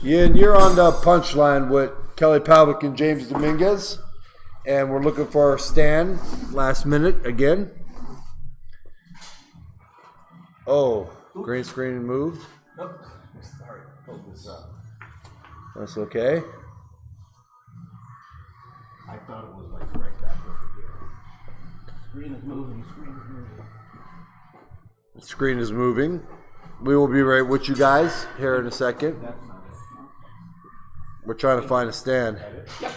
Yeah, and you're on the punchline with Kelly Pavlik and James Dominguez. And we're looking for our stand last minute again. Oh, green screen moved. Nope. Sorry. Hold this up. That's okay. I thought it was like right back over here. Screen is moving. Screen is moving. The screen is moving. We will be right with you guys here in a second. That's not it. We're trying to find a stand. Yep.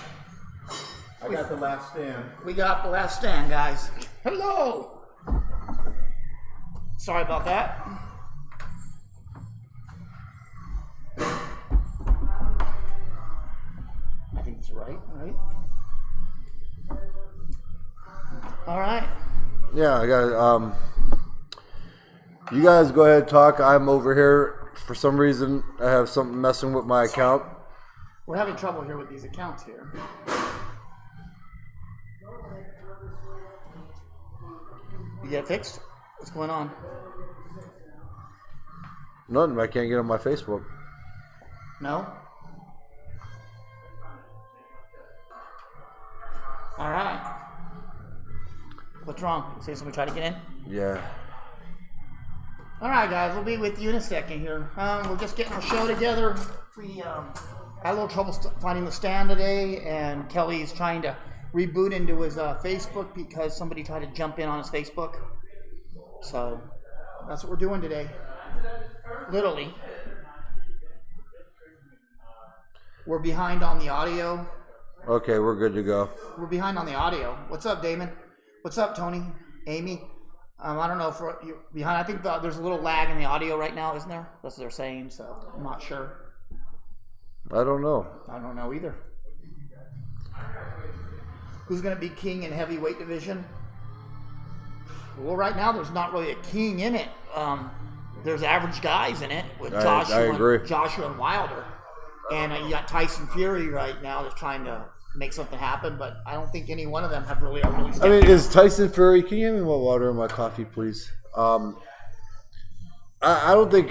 I got the last stand. We got the last stand, guys. Hello. Sorry about that. I think it's right? All right. Yeah, I got you guys go ahead and talk. I'm over here. For some reason, I have something messing with my account. We're having trouble here with these accounts here. You get it fixed? What's going on? Nothing. I can't get on my Facebook. No? All right. What's wrong? Say somebody try to get in? Yeah. All right, guys. We'll be with you in a second here. We're just getting our show together. We had a little trouble finding the stand today, and Kelly's trying to reboot into his Facebook because somebody tried to jump in on his Facebook. So that's what we're doing today. Literally. We're behind on the audio. Okay, we're good to go. We're behind on the audio. What's up, Damon? What's up, Tony? Amy? I don't know if you're behind. I think there's a little lag in the audio right now, isn't there? That's what they're saying, so I'm not sure. I don't know. I don't know either. Who's going to be king in heavyweight division? Well, right now there's not really a king in it. There's average guys in it with Joshua and Wilder. And you got Tyson Fury right now that's trying to make something happen, but I don't think any one of them have really stepped I mean, is Tyson Fury... Can you give me more water in my coffee, please? I don't think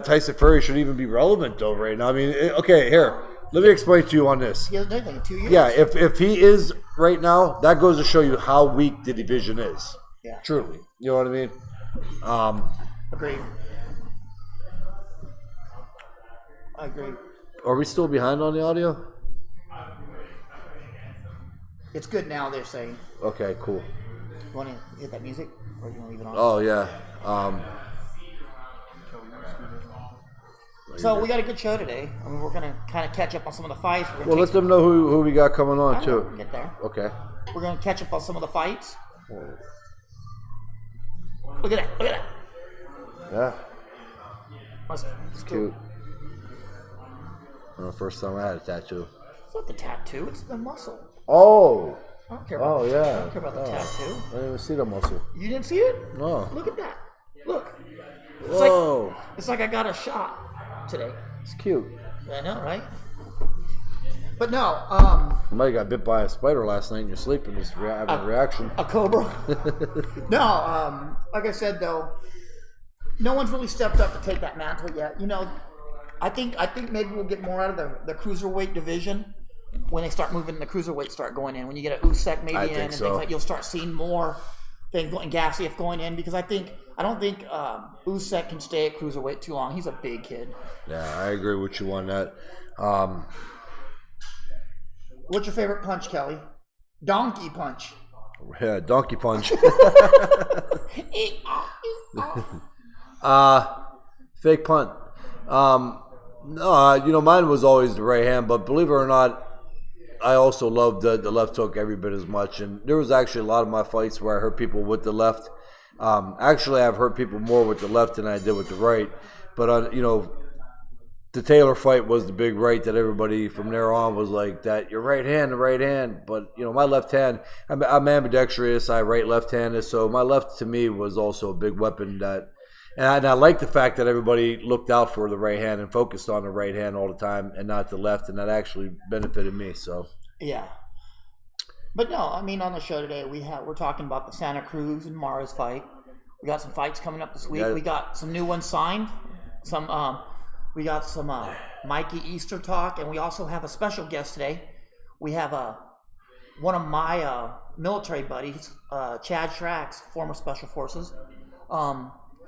Tyson Fury should even be relevant, though, right now. I mean, okay, here. Let me explain to you on this. He hasn't done anything in 2 years. Yeah, if he is right now, that goes to show you how weak the division is. Yeah. Truly. You know what I mean? Agreed. I agree. Are we still behind on the audio? It's good now, they're saying. Okay, cool. You want to hit that music? Or you want to leave it on? Oh, yeah. So we got a good show today. I mean, we're going to kind of catch up on some of the fights. Well, let them know who we got coming on, too. We'll get there. Okay. We're going to catch up on some of the fights. Look at that. Look at that. Yeah. It's Cute. First time I had a tattoo. It's not the tattoo, it's the muscle. Oh. I don't care about yeah. I don't care about the tattoo. I didn't even see the muscle. You didn't see it? No. Look at that. Look. Whoa. It's like I got a shot today. It's cute. I know, right? But no, You might have got bit by a spider last night and you're sleeping, just having a reaction. A cobra. No, like I said though, no one's really stepped up to take that mantle yet. You know, I think maybe we'll get more out of the cruiserweight division when they start moving. The cruiserweights start going in. When you get a Usyk maybe in and things like, you'll start seeing more things going. Gassiev going in because I don't think Usyk can stay at cruiserweight too long. He's a big kid. Yeah, I agree with you on that. What's your favorite punch, Kelly? Donkey punch. Yeah, donkey punch. Fake punt. No, mine was always the right hand, but believe it or not, I also loved the left hook every bit as much. And there was actually a lot of my fights where I hurt people with the left. Actually, I've hurt people more with the left than I did with the right. But, the Taylor fight was the big right that everybody from there on was like that. Your right hand, the right hand. But, my left hand, I'm ambidextrous. I right left-handed. So my left to me was also a big weapon and I like the fact that everybody looked out for the right hand and focused on the right hand all the time and not the left. And that actually benefited me. So yeah. But no, I mean, on the show today, we're talking about the Santa Cruz and Mara's fight. We got some fights coming up this week. We got some new ones signed. We got some Mikey Easter Talk, and we also have a special guest today. We have one of my military buddies, Chad Schrack, former Special Forces.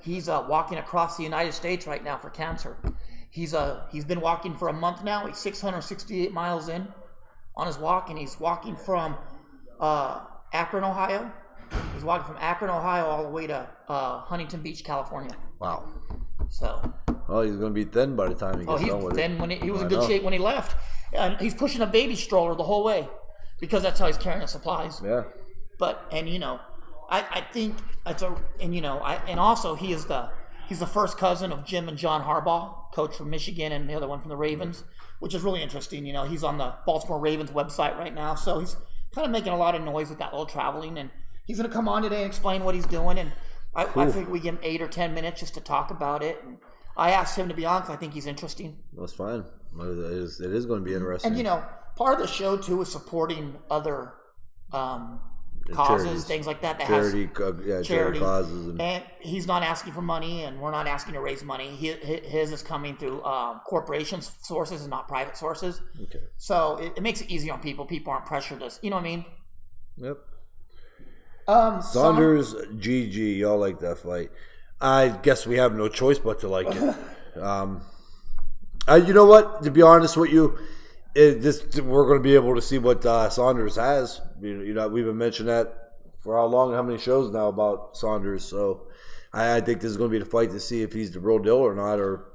He's walking across the United States right now for cancer. He's been walking for a month now. He's 668 miles in on his walk, and he's walking from Akron, Ohio. He's walking from Akron, Ohio, all the way to Huntington Beach, California. Wow. So. Oh, he's going to be thin by the time he gets done with it. Thin when he was in good shape when he left. And he's pushing a baby stroller the whole way because that's how he's carrying his supplies. Yeah. I think it's and also he's the first cousin of Jim and John Harbaugh, coach from Michigan and the other one from the Ravens, which is really interesting. He's on the Baltimore Ravens website right now, so he's kind of making a lot of noise with that little traveling, and he's going to come on today and explain what he's doing, and I think we give him 8 or 10 minutes just to talk about it. And I asked him to be on because I think he's interesting. That's fine. It is going to be interesting. And part of the show too is supporting other causes, charities. Things like that. Charity causes. And he's not asking for money, and we're not asking to raise money. His is coming through corporation sources and not private sources. Okay. So it makes it easier on people. People aren't pressured to, you know what I mean? Yep. Saunders, GG, y'all like that fight. I guess we have no choice but to like it. You know what? To be honest with you, we're going to be able to see what Saunders has. We've been mentioning that for how long, how many shows now about Saunders. So I think this is going to be the fight to see if he's the real deal or not, or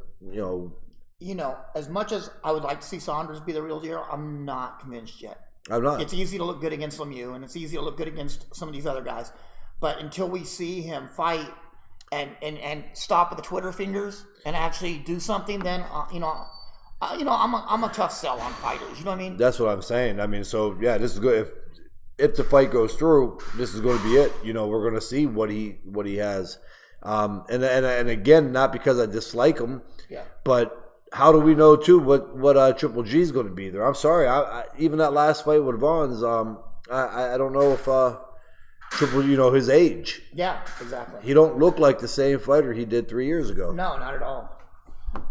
as much as I would like to see Saunders be the real deal, I'm not convinced yet. I'm not. It's easy to look good against Lemieux, and it's easy to look good against some of these other guys. But until we see him fight and stop with the Twitter fingers and actually do something, then I'm a tough sell on fighters. You know what I mean? That's what I'm saying. I mean, so yeah, this is good. If the fight goes through, this is going to be it. We're going to see what he has. And again, not because I dislike him, but how do we know too what Triple G is going to be there? I'm sorry, I even that last fight with Vaughn's, I don't know if Triple, his age. Yeah, exactly. He don't look like the same fighter he did 3 years ago. No, not at all.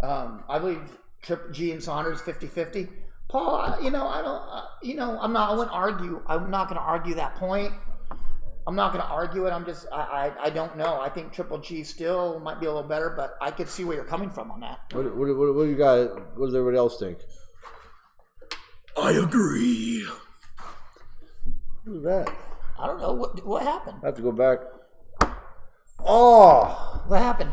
I believe Triple G and Saunders 50-50. Paul, I wouldn't argue. I'm not going to argue that point. I'm not going to argue it. I don't know. I think Triple G still might be a little better, but I could see where you're coming from on that. What do you got? What does everybody else think? I agree. Who's that? I don't know. What happened? I have to go back. Oh! What happened?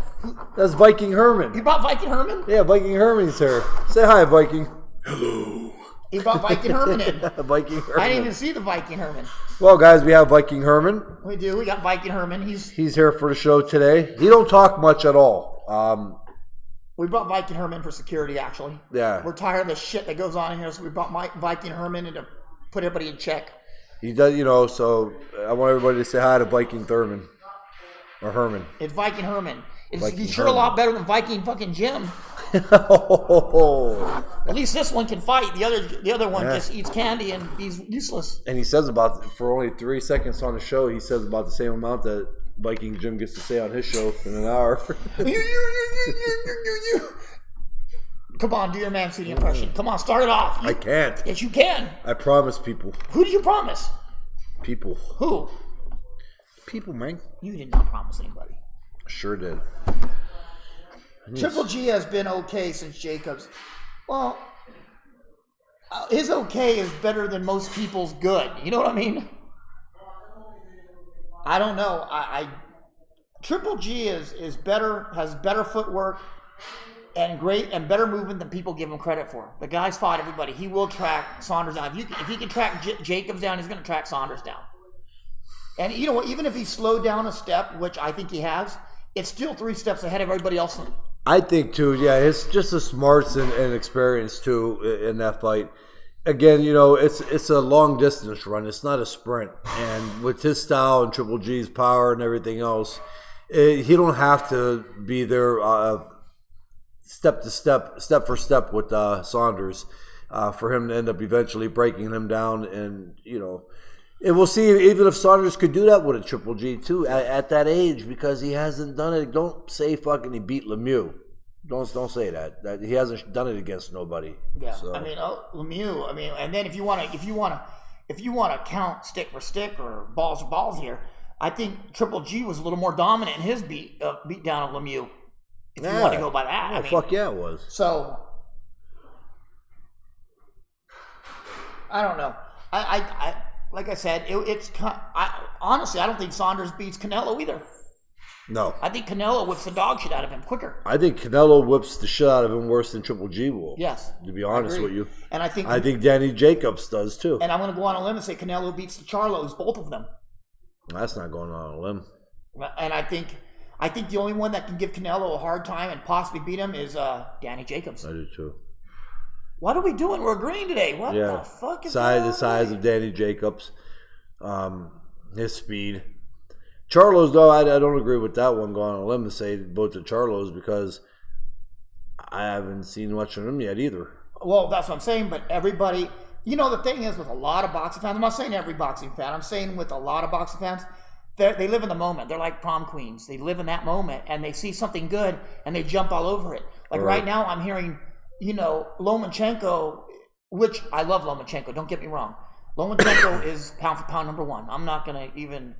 That's Viking Herman. You brought Viking Herman? Yeah, Viking Herman's here. Say hi, Viking. Hello. He brought Viking Herman in. Viking Herman. I didn't even see the Viking Herman. Well, guys, we have Viking Herman. We do. We got Viking Herman. He's here for the show today. He don't talk much at all. We brought Viking Herman for security, actually. Yeah. We're tired of the shit that goes on in here, so we brought Viking Herman in to put everybody in check. He does, so I want everybody to say hi to Viking Thurman. Or Herman. It's Viking Herman. He's sure Herman. a lot better than Viking fucking Jim. Oh. At least this one can fight. The other one just eats candy and he's useless. And he says for only 3 seconds on the show, he says about the same amount that Viking Jim gets to say on his show in an hour. Come on, do your Mancini impression. Come on, start it off. I can't. Yes, you can. I promise people. Who did you promise? People. Who? People, man. You did not promise anybody. Sure did. Triple G has been okay since Jacobs. Well, his okay is better than most people's good. You know what I mean? I don't know. Triple G is better, has better footwork and better movement than people give him credit for. The guy's fought everybody. He will track Saunders down. If he can track Jacobs down, he's going to track Saunders down. And even if he slowed down a step, which I think he has, it's still 3 steps ahead of everybody else. I think too, yeah, it's just the smarts and experience too in that fight. Again, it's a long distance run. It's not a sprint. And with his style and Triple G's power and everything else, he don't have to be there step for step with Saunders for him to end up eventually breaking him down. And and we'll see even if Saunders could do that with a Triple G too at that age, because he hasn't done it. Don't say fucking he beat Lemieux. Don't say that. That he hasn't done it against nobody. Yeah, so. I mean, Lemieux. I mean, and then if you want to count stick for stick or balls for balls here, I think Triple G was a little more dominant in his beat down of Lemieux. If you want to go by that, I mean, fuck yeah, it was. So I don't know. I like I said, honestly, I don't think Saunders beats Canelo either. No. I think Canelo whips the dog shit out of him quicker. I think Canelo whips the shit out of him worse than Triple G will. Yes. To be honest with you. And I think Danny Jacobs does too. And I'm going to go on a limb and say Canelo beats the Charlos, both of them. That's not going on a limb. And I think the only one that can give Canelo a hard time and possibly beat him is Danny Jacobs. I do too. What are we doing? We're agreeing today. What the fuck is the size of Danny Jacobs, his speed. Charlos, though, I don't agree with that one going on a limb to say both the Charlos because I haven't seen much of them yet either. Well, that's what I'm saying, but everybody, the thing is with a lot of boxing fans, I'm not saying every boxing fan, I'm saying with a lot of boxing fans, they live in the moment. They're like prom queens. They live in that moment and they see something good and they jump all over it. Like right now I'm hearing, Lomachenko, which I love Lomachenko, don't get me wrong. Lomachenko is pound for pound number one. I'm not going to even...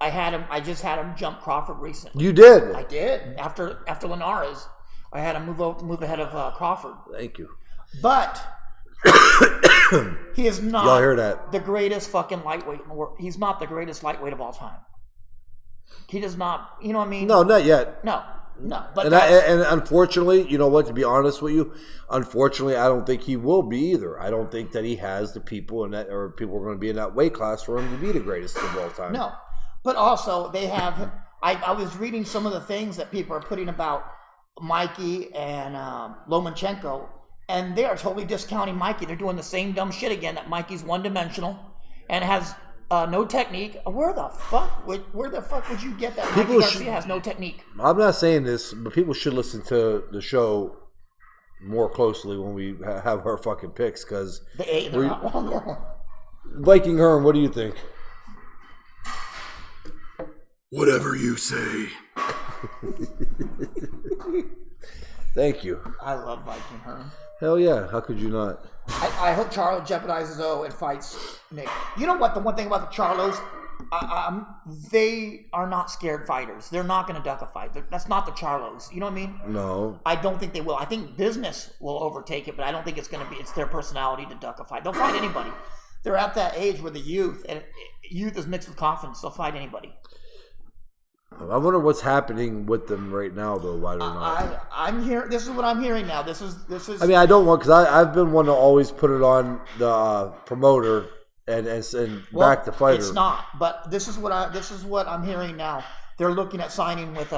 I just had him jump Crawford recently. You did? I did. After Linares, I had him move ahead of Crawford. Thank you. But he is not Y'all hear that? The greatest fucking lightweight in the world. He's not the greatest lightweight of all time. He does not, you know what I mean? No, not yet. No. But and unfortunately, you know what, to be honest with you, unfortunately, I don't think he will be either. I don't think that he has the people or people are going to be in that weight class for him to be the greatest of all time. No. But also, they have... I was reading some of the things that people are putting about Mikey and Lomachenko, and they are totally discounting Mikey. They're doing the same dumb shit again, that Mikey's one-dimensional and has no technique. Where the fuck would you get that Mikey Garcia has no technique? I'm not saying this, but people should listen to the show more closely when we have our fucking picks, because... They're not wrong. Viking Hearn, what do you think? Whatever you say. Thank you. I love Viking Hearn. Hell yeah. How could you not? I hope Charlo jeopardizes O and fights Nick. You know what? The one thing about the Charlos, they are not scared fighters. They're not going to duck a fight. That's not the Charlos. You know what I mean? No. I don't think they will. I think business will overtake it, but I don't think it's going to be. It's their personality to duck a fight. They'll fight anybody. They're at that age where the youth is mixed with confidence. They'll fight anybody. I wonder what's happening with them right now, though. Why they're not? I'm here. This is what I'm hearing now. This is. I mean, I don't want, because I've been one to always put it on the promoter and back the fighter. It's not, but this is what I'm hearing now. They're looking at signing with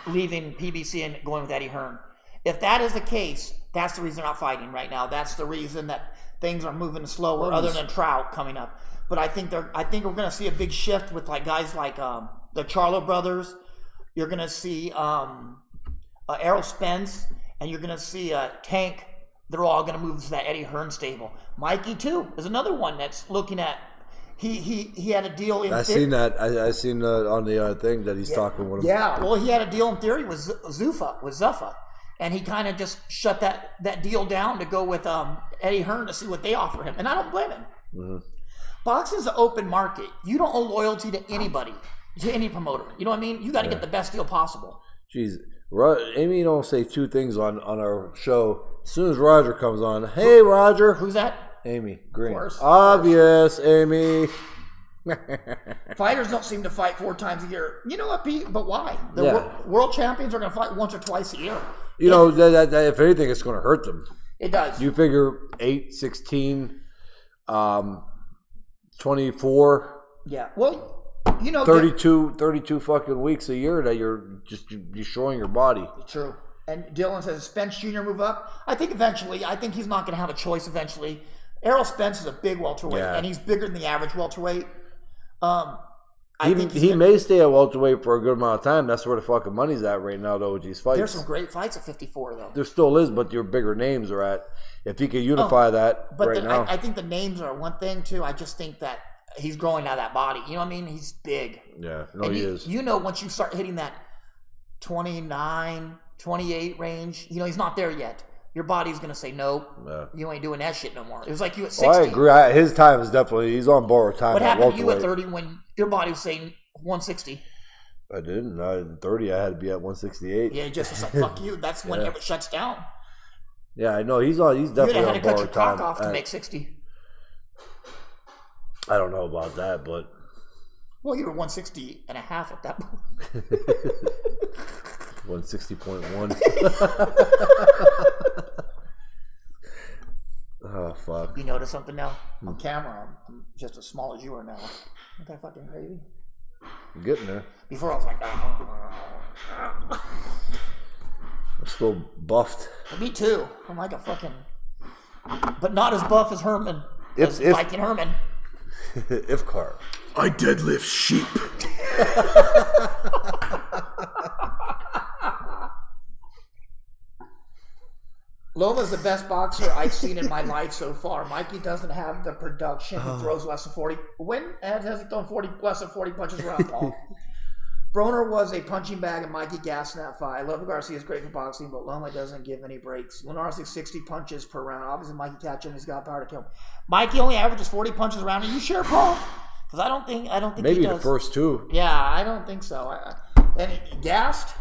leaving PBC and going with Eddie Hearn. If that is the case, that's the reason they're not fighting right now. That's the reason that things are moving slower, other than Trout coming up. But I think we're going to see a big shift with like guys like the Charlo brothers. You're going to see Errol Spence, and you're going to see Tank. They're all going to move to that Eddie Hearn stable. Mikey too is another one that's looking at. He had a deal in. I seen that. I seen on the thing that he's talking with him. Yeah, well, he had a deal in theory with Zuffa, and he kind of just shut that deal down to go with Eddie Hearn to see what they offer him, and I don't blame him. Mm-hmm. Boxing's an open market. You don't owe loyalty to anybody, to any promoter. You know what I mean? You got to get the best deal possible. Jeez, Amy don't say two things on our show. As soon as Roger comes on, hey Roger. Who's that? Amy Green. Of course. Obvious, Amy. Fighters don't seem to fight 4 times a year. You know what, Pete? But why? The world champions are going to fight once or twice a year. You know, that if anything, it's going to hurt them. It does. You figure 8, 16, 24. Yeah. Well, you know, 32 fucking weeks a year that you're just destroying your body. True. And Dylan says, Spence Jr. move up? I think eventually. I think he's not going to have a choice eventually. Errol Spence is a big welterweight, and he's bigger than the average welterweight. He may stay at welterweight for a good amount of time. That's where the fucking money's at right now, though, with these fights. There's some great fights at 54, though. There still is, but your bigger names are at. If he could unify that now. I think the names are one thing, too. I just think that he's growing out of that body. You know what I mean? He's big. Yeah, no, he is. You know, once you start hitting that 29, 28 range. You know, he's not there yet. Your body's going to say, no, Yeah. you ain't doing that shit no more. It was like you at 60. I agree. His time is definitely, he's on borrowed time. What happened to you at 30 when your body was saying 160? I didn't. At 30, I had to be at 168. Yeah, just was like, fuck you. That's when it shuts down. Yeah, I know. He's definitely You'd have on had to cut your borrowed cock time. off to make 60. I don't know about that, but. Well, you were 160 and a half at that point. 160.1. Oh, fuck. You notice something now? On camera, I'm just as small as you are now. Isn't that fucking crazy? I'm getting there. Before I was like, I'm still buffed. Me too. I'm like a fucking, but not as buff as Herman. As Viking Herman. If car. I deadlift sheep. Loma's the best boxer I've seen in my life so far. Mikey doesn't have the production. He throws less than 40. When has he thrown less than 40 punches around, Paul? Broner was a punching bag and Mikey gassed in that fight. I love Garcia is great for boxing, but Loma doesn't give any breaks. Linares takes 60 punches per round. Obviously, Mikey catch him. He's got power to kill him. Mikey only averages 40 punches a round. Are you sure, Paul? Because I don't think maybe he does. The first two. Yeah, I don't think so. And he gassed.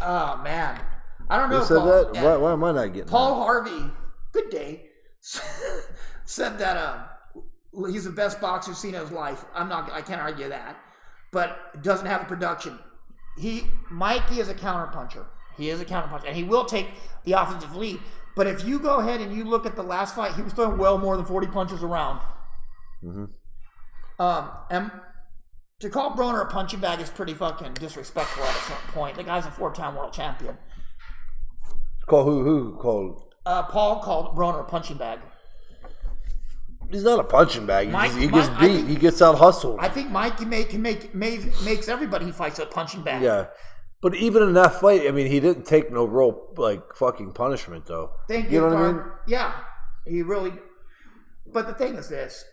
Oh man, I don't know. Who said Paul. that? Yeah. Why am I not getting Paul that? Harvey, good day, said that he's the best boxer he's seen in his life. I can't argue that, but doesn't have the production. Mikey is a counterpuncher. He is a counterpuncher, and he will take the offensive lead. But if you go ahead and you look at the last fight, he was throwing well more than 40 punches a round. Mm-hmm. And to call Broner a punching bag is pretty fucking disrespectful at a certain point. The guy's a 4-time world champion. Call who called? Paul called Broner a punching bag. He's not a punching bag. He gets beat. Think, he gets out hustled. I think Mikey makes everybody he fights a punching bag. Yeah. But even in that fight, I mean, he didn't take no real, fucking punishment, though. Thank you, know what I mean? Yeah. He really... But the thing is this...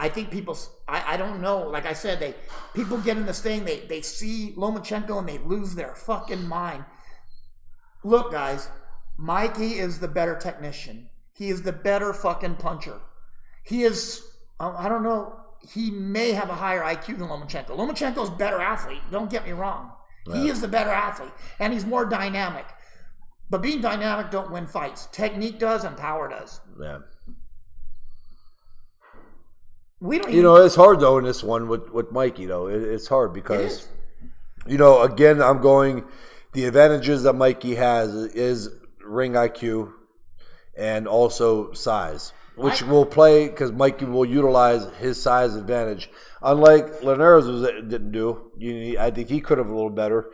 I think people, I don't know, like I said, people get in this thing, they see Lomachenko and they lose their fucking mind. Look, guys, Mikey is the better technician. He is the better fucking puncher. He is, I don't know, he may have a higher IQ than Lomachenko. Lomachenko's a better athlete, don't get me wrong. Yeah. He is the better athlete, and he's more dynamic. But being dynamic don't win fights. Technique does and power does. Yeah. It's hard though in this one with Mikey though. It's hard because, again, I'm going. The advantages that Mikey has is ring IQ, and also size, which will play because Mikey will utilize his size advantage. Unlike Linares didn't do. I think he could have a little better.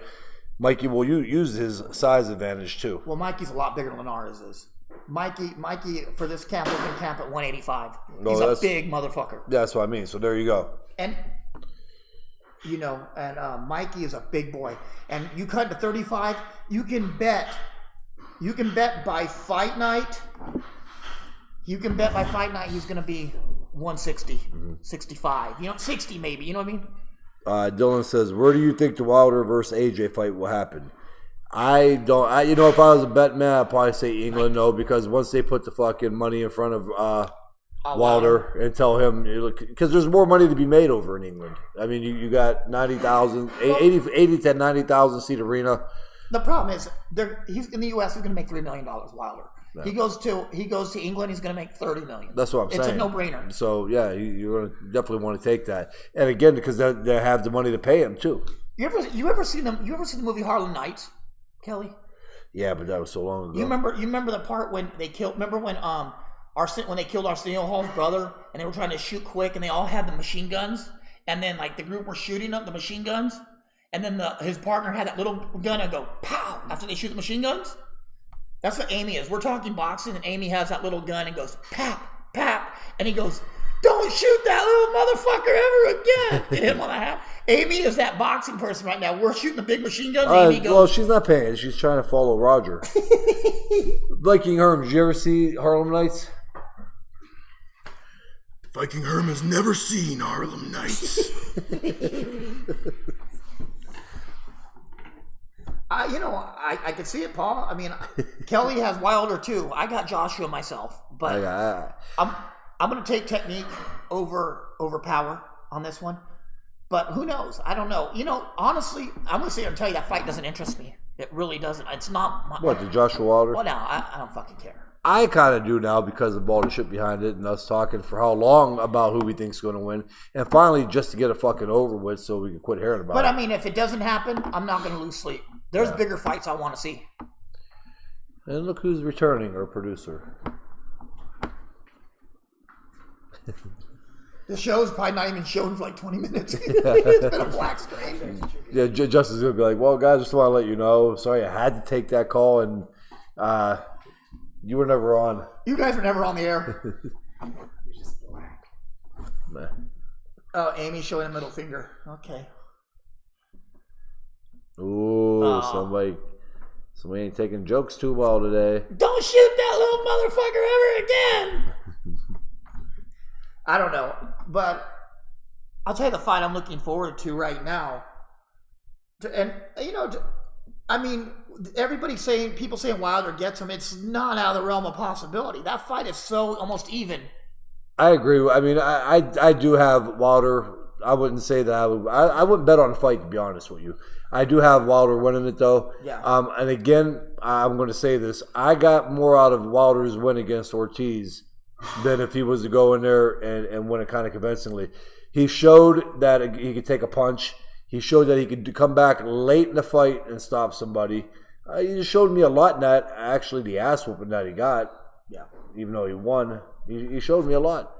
Mikey will use his size advantage too. Well, Mikey's a lot bigger than Linares is. Mikey for this camp will camp at 185. He's a big motherfucker. Yeah, that's what I mean. So there you go. And Mikey is a big boy. And you cut to 35, you can bet by fight night. You can bet by fight night he's going to be 160, 65. 60 maybe. You know what I mean? Dylan says, "Where do you think the Wilder versus AJ fight will happen?" I don't. If I was a bet man, I'd probably say England. No, because once they put the fucking money in front of Wilder and tell him, because there's more money to be made over in England. I mean, you got 90,000, 80 to 90,000 seat arena. The problem is, he's in the U.S. He's going to make $3 million. Wilder. Yeah. He goes to England. He's going to make $30 million. That's what I'm saying. It's a no-brainer. So yeah, you're going to definitely want to take that. And again, because they have the money to pay him too. You ever seen them? You ever seen the movie Harlem Nights? Kelly? Yeah, but that was so long ago. You remember the part when they killed? Remember when they killed Arsenio Hall's brother and they were trying to shoot quick and they all had the machine guns and then the group were shooting up the machine guns and then his partner had that little gun and go pow after they shoot the machine guns. That's what Amy is. We're talking boxing and Amy has that little gun and goes pap pap and he goes, "Don't shoot that little motherfucker ever again." Hit him on the hat. Amy is that boxing person right now. We're shooting the big machine guns. Amy goes, well, she's not paying. She's trying to follow Roger. Viking Herm, did you ever see Harlem Nights? Viking Herm has never seen Harlem Nights. I could see it, Paul. I mean, Kelly has Wilder too. I got Joshua myself, but I'm going to take technique over power on this one. But who knows? I don't know. Honestly, I'm going to sit here and tell you that fight doesn't interest me. It really doesn't. It's not. The Joshua Wilder? Well, no, I don't fucking care. I kind of do now because of all the shit behind it and us talking for how long about who we think's going to win. And finally, just to get it fucking over with so we can quit hearing about it. But, I mean, if it doesn't happen, I'm not going to lose sleep. There's bigger fights I want to see. And look who's returning, our producer. The show's probably not even shown for like 20 minutes. It's been a black screen. Yeah, Justin's going to be like, well, guys, just want to let you know. Sorry, I had to take that call, and you were never on. You guys were never on the air. It was just black. Nah. Oh, Amy's showing a middle finger. Okay. Ooh, somebody ain't taking jokes too well today. Don't shoot that little motherfucker ever again. I don't know, but I'll tell you the fight I'm looking forward to right now. I mean, people saying Wilder gets him. It's not out of the realm of possibility. That fight is so almost even. I agree. I mean, I do have Wilder. I wouldn't say that I wouldn't bet on a fight, to be honest with you. I do have Wilder winning it, though. Yeah. And again, I'm going to say this. I got more out of Wilder's win against Ortiz than if he was to go in there and win it kind of convincingly. He showed that he could take a punch. He showed that he could come back late in the fight and stop somebody. He just showed me a lot in that. Actually, the ass whooping that he got, even though he won, he showed me a lot.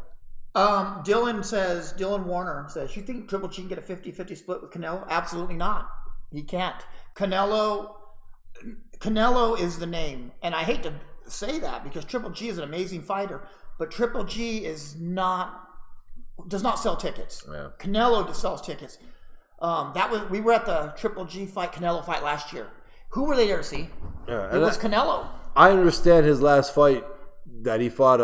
Dylan Warner says, you think Triple G can get a 50-50 split with Canelo? Absolutely not. He can't. Canelo is the name. And I hate to say that because Triple G is an amazing fighter, but Triple G does not sell tickets. Yeah. Canelo sells tickets. We were at the Triple G Canelo fight last year. Who were they there to see? Yeah, it was Canelo. I understand his last fight that he fought.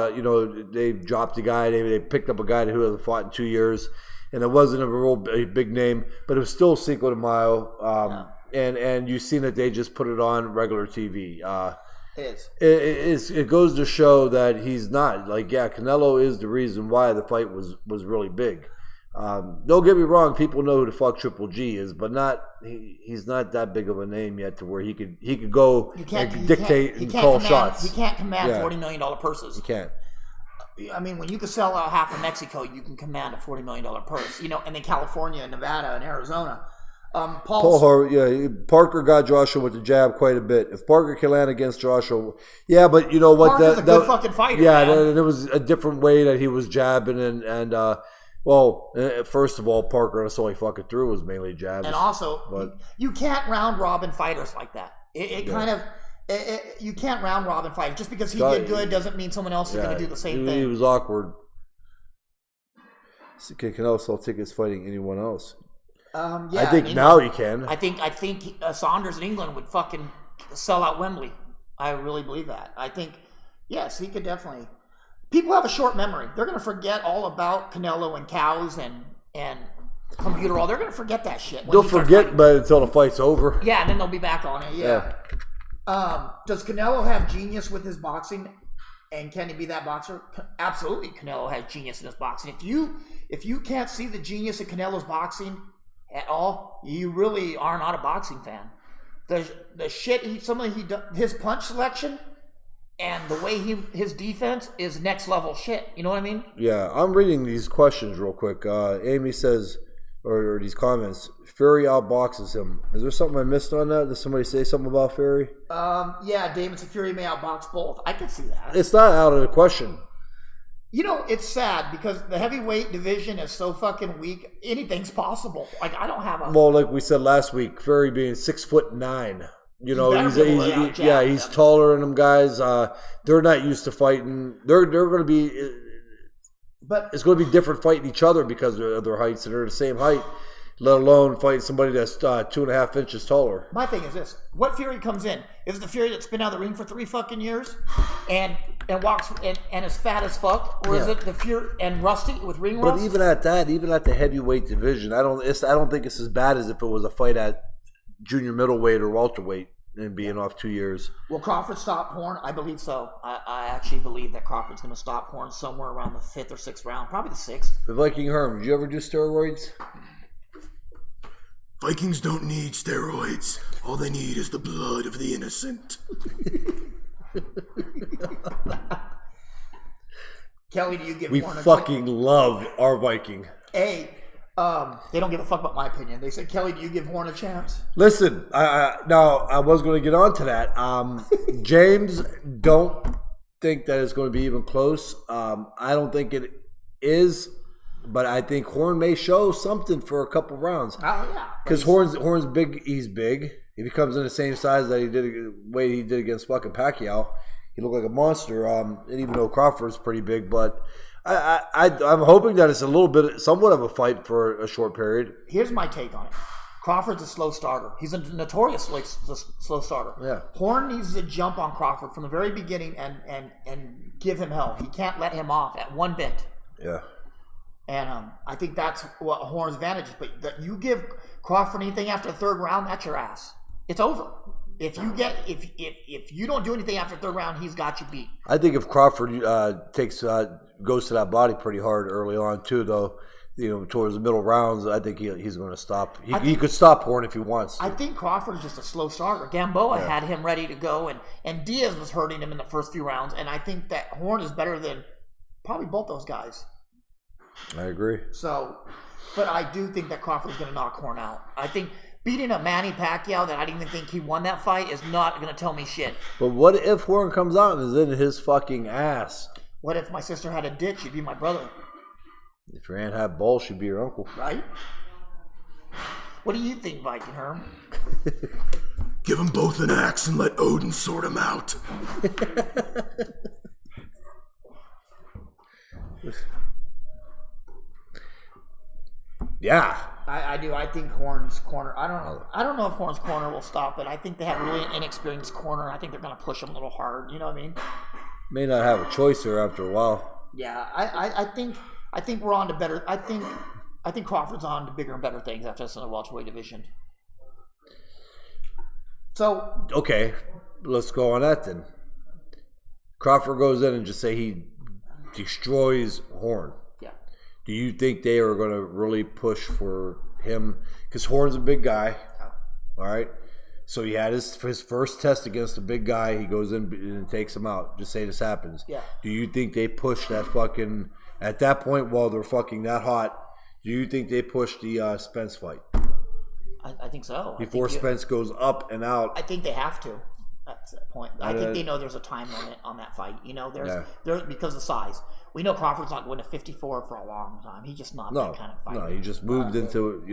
They dropped a guy. They picked up a guy who hasn't fought in 2 years, and it wasn't a real big name, but it was still Cinco de Mayo. And you've seen that they just put it on regular TV. It goes to show that he's not Canelo is the reason why the fight was really big. Don't get me wrong, people know who the fuck Triple G is, but he's not that big of a name yet to where he could go and dictate and call shots. He can't command $40 million purses. He can't. I mean, when you can sell out half of Mexico, you can command a $40 million purse. And then California, Nevada, and Arizona. Parker got Joshua with the jab quite a bit. If Parker can land against Joshua, but you know what? Parker's a good fucking fighter. Yeah, man. There was a different way that he was jabbing, and first of all, Parker, that's all he fucking threw was mainly jabs. And also, you can't round robin fighters like that. You can't round robin fighters. Just because he did good doesn't mean someone else is going to do the same thing. He was awkward. Can Canelo sell tickets fighting anyone else? I think now he can. I think Saunders in England would fucking sell out Wembley. I really believe that. I think, yes, he could definitely. People have a short memory. They're going to forget all about Canelo and cows and computer all. They're going to forget that shit. They'll forget, but until the fight's over. Yeah, and then they'll be back on it. Yeah. Does Canelo have genius with his boxing? And can he be that boxer? Absolutely, Canelo has genius in his boxing. If you can't see the genius in Canelo's boxing at all, you really are not a boxing fan. The shit his punch selection and the way his defense is next level shit. You know what I mean? Yeah, I'm reading these questions real quick. Amy says, or these comments, Fury outboxes him. Is there something I missed on that? Did somebody say something about Fury? Yeah, Davidson Fury may outbox both. I can see that. It's not out of the question. It's sad because the heavyweight division is so fucking weak. Anything's possible. I don't have a... Well, like we said last week, Fury being 6'9". He's taller than them guys. They're not used to fighting. They're going to be... But it's going to be different fighting each other because of their heights, and they're the same height, let alone fighting somebody that's 2.5 inches taller. My thing is this. What Fury comes in? Is it the Fury that's been out of the ring for 3 fucking years and walks and is fat as fuck? Or is it the Fury and rusty with ring rust? But even at the heavyweight division, I don't think it's as bad as if it was a fight at junior middleweight or welterweight and being off 2 years. Will Crawford stop Horn? I believe so. I actually believe that Crawford's going to stop Horn somewhere around the 5th or 6th round, probably the 6th. The Viking Herm, did you ever do steroids? Vikings don't need steroids. All they need is the blood of the innocent. Kelly, do you give We Horn a fucking love our Viking. Hey, they don't give a fuck about my opinion. They said, Kelly, do you give Horn a chance? Listen, I was going to get on to that. James, don't think that it's going to be even close. I don't think it is, but I think Horn may show something for a couple rounds. Oh yeah, Because Horn's big. He's big. If he comes in the same size that he did against fucking Pacquiao, he looked like a monster. And even though Crawford's pretty big, but I'm hoping that it's a little bit, somewhat of a fight for a short period. Here's my take on it. Crawford's a slow starter. He's a notoriously slow starter. Yeah. Horn needs to jump on Crawford from the very beginning and give him hell. He can't let him off at one bit. Yeah. And I think that's what Horn's advantage is. But that you give Crawford anything after the 3rd round, that's your ass. It's over. If you don't do anything after the 3rd round, he's got you beat. I think if Crawford goes to that body pretty hard early on too, though, towards the middle rounds, I think he's going to stop. He could stop Horn if he wants. I think Crawford is just a slow starter. Gamboa had him ready to go, and Diaz was hurting him in the first few rounds. And I think that Horn is better than probably both those guys. I agree. So, but I do think that Crawford's going to knock Horn out. I think beating a Manny Pacquiao that I didn't even think he won that fight is not going to tell me shit. But what if Horn comes out and is in his fucking ass? What if my sister had a ditch? She'd be my brother. If your aunt had balls, she'd be your uncle. Right? What do you think, Viking Herm? Give them both an axe and let Odin sort them out. Yeah. I do. I think Horn's corner. I don't know if Horn's corner will stop it. I think they have a really inexperienced corner. I think they're going to push him a little hard. You know what I mean? May not have a choice here after a while. Yeah. I think we're on to better. I think Crawford's on to bigger and better things after this in the welterweight division. So okay, let's go on that then. Crawford goes in and just say he destroys Horn. yeah. Do you think they are going to really push for him? Because Horn's a big guy, all right? So he had his first test against a big guy. He goes in and takes him out. Just say this happens. Yeah. Do you think they push that fucking, at that point while they're fucking that hot, do you think they push the Spence fight? I think so. Before Spence goes up and out. I think they have to. That's the point. I think they know there's a time limit on that fight. There's because of size. We know Crawford's not going to 54 for a long time. He's just not that kind of fighter. No, he just moved into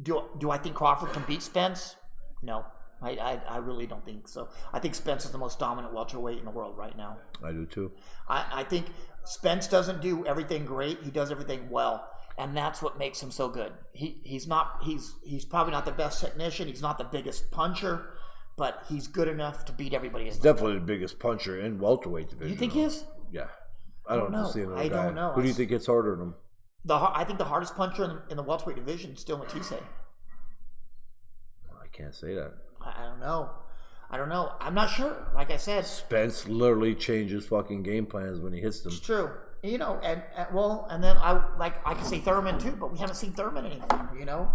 Do I think Crawford can beat Spence? No. I really don't think so. I think Spence is the most dominant welterweight in the world right now. I do too. I think Spence doesn't do everything great. He does everything well. And that's what makes him so good. He's probably not the best technician. He's not the biggest puncher, but he's good enough to beat everybody. He's definitely the biggest puncher in welterweight division. You think he is? Yeah. I don't know. I don't know. Who do you think hits harder than him? I think the hardest puncher in the welterweight division is still Matisse. I can't say that. I don't know. I'm not sure. Like I said, Spence literally changes fucking game plans when he hits them. it's true. And then I can say Thurman too, but we haven't seen Thurman anymore,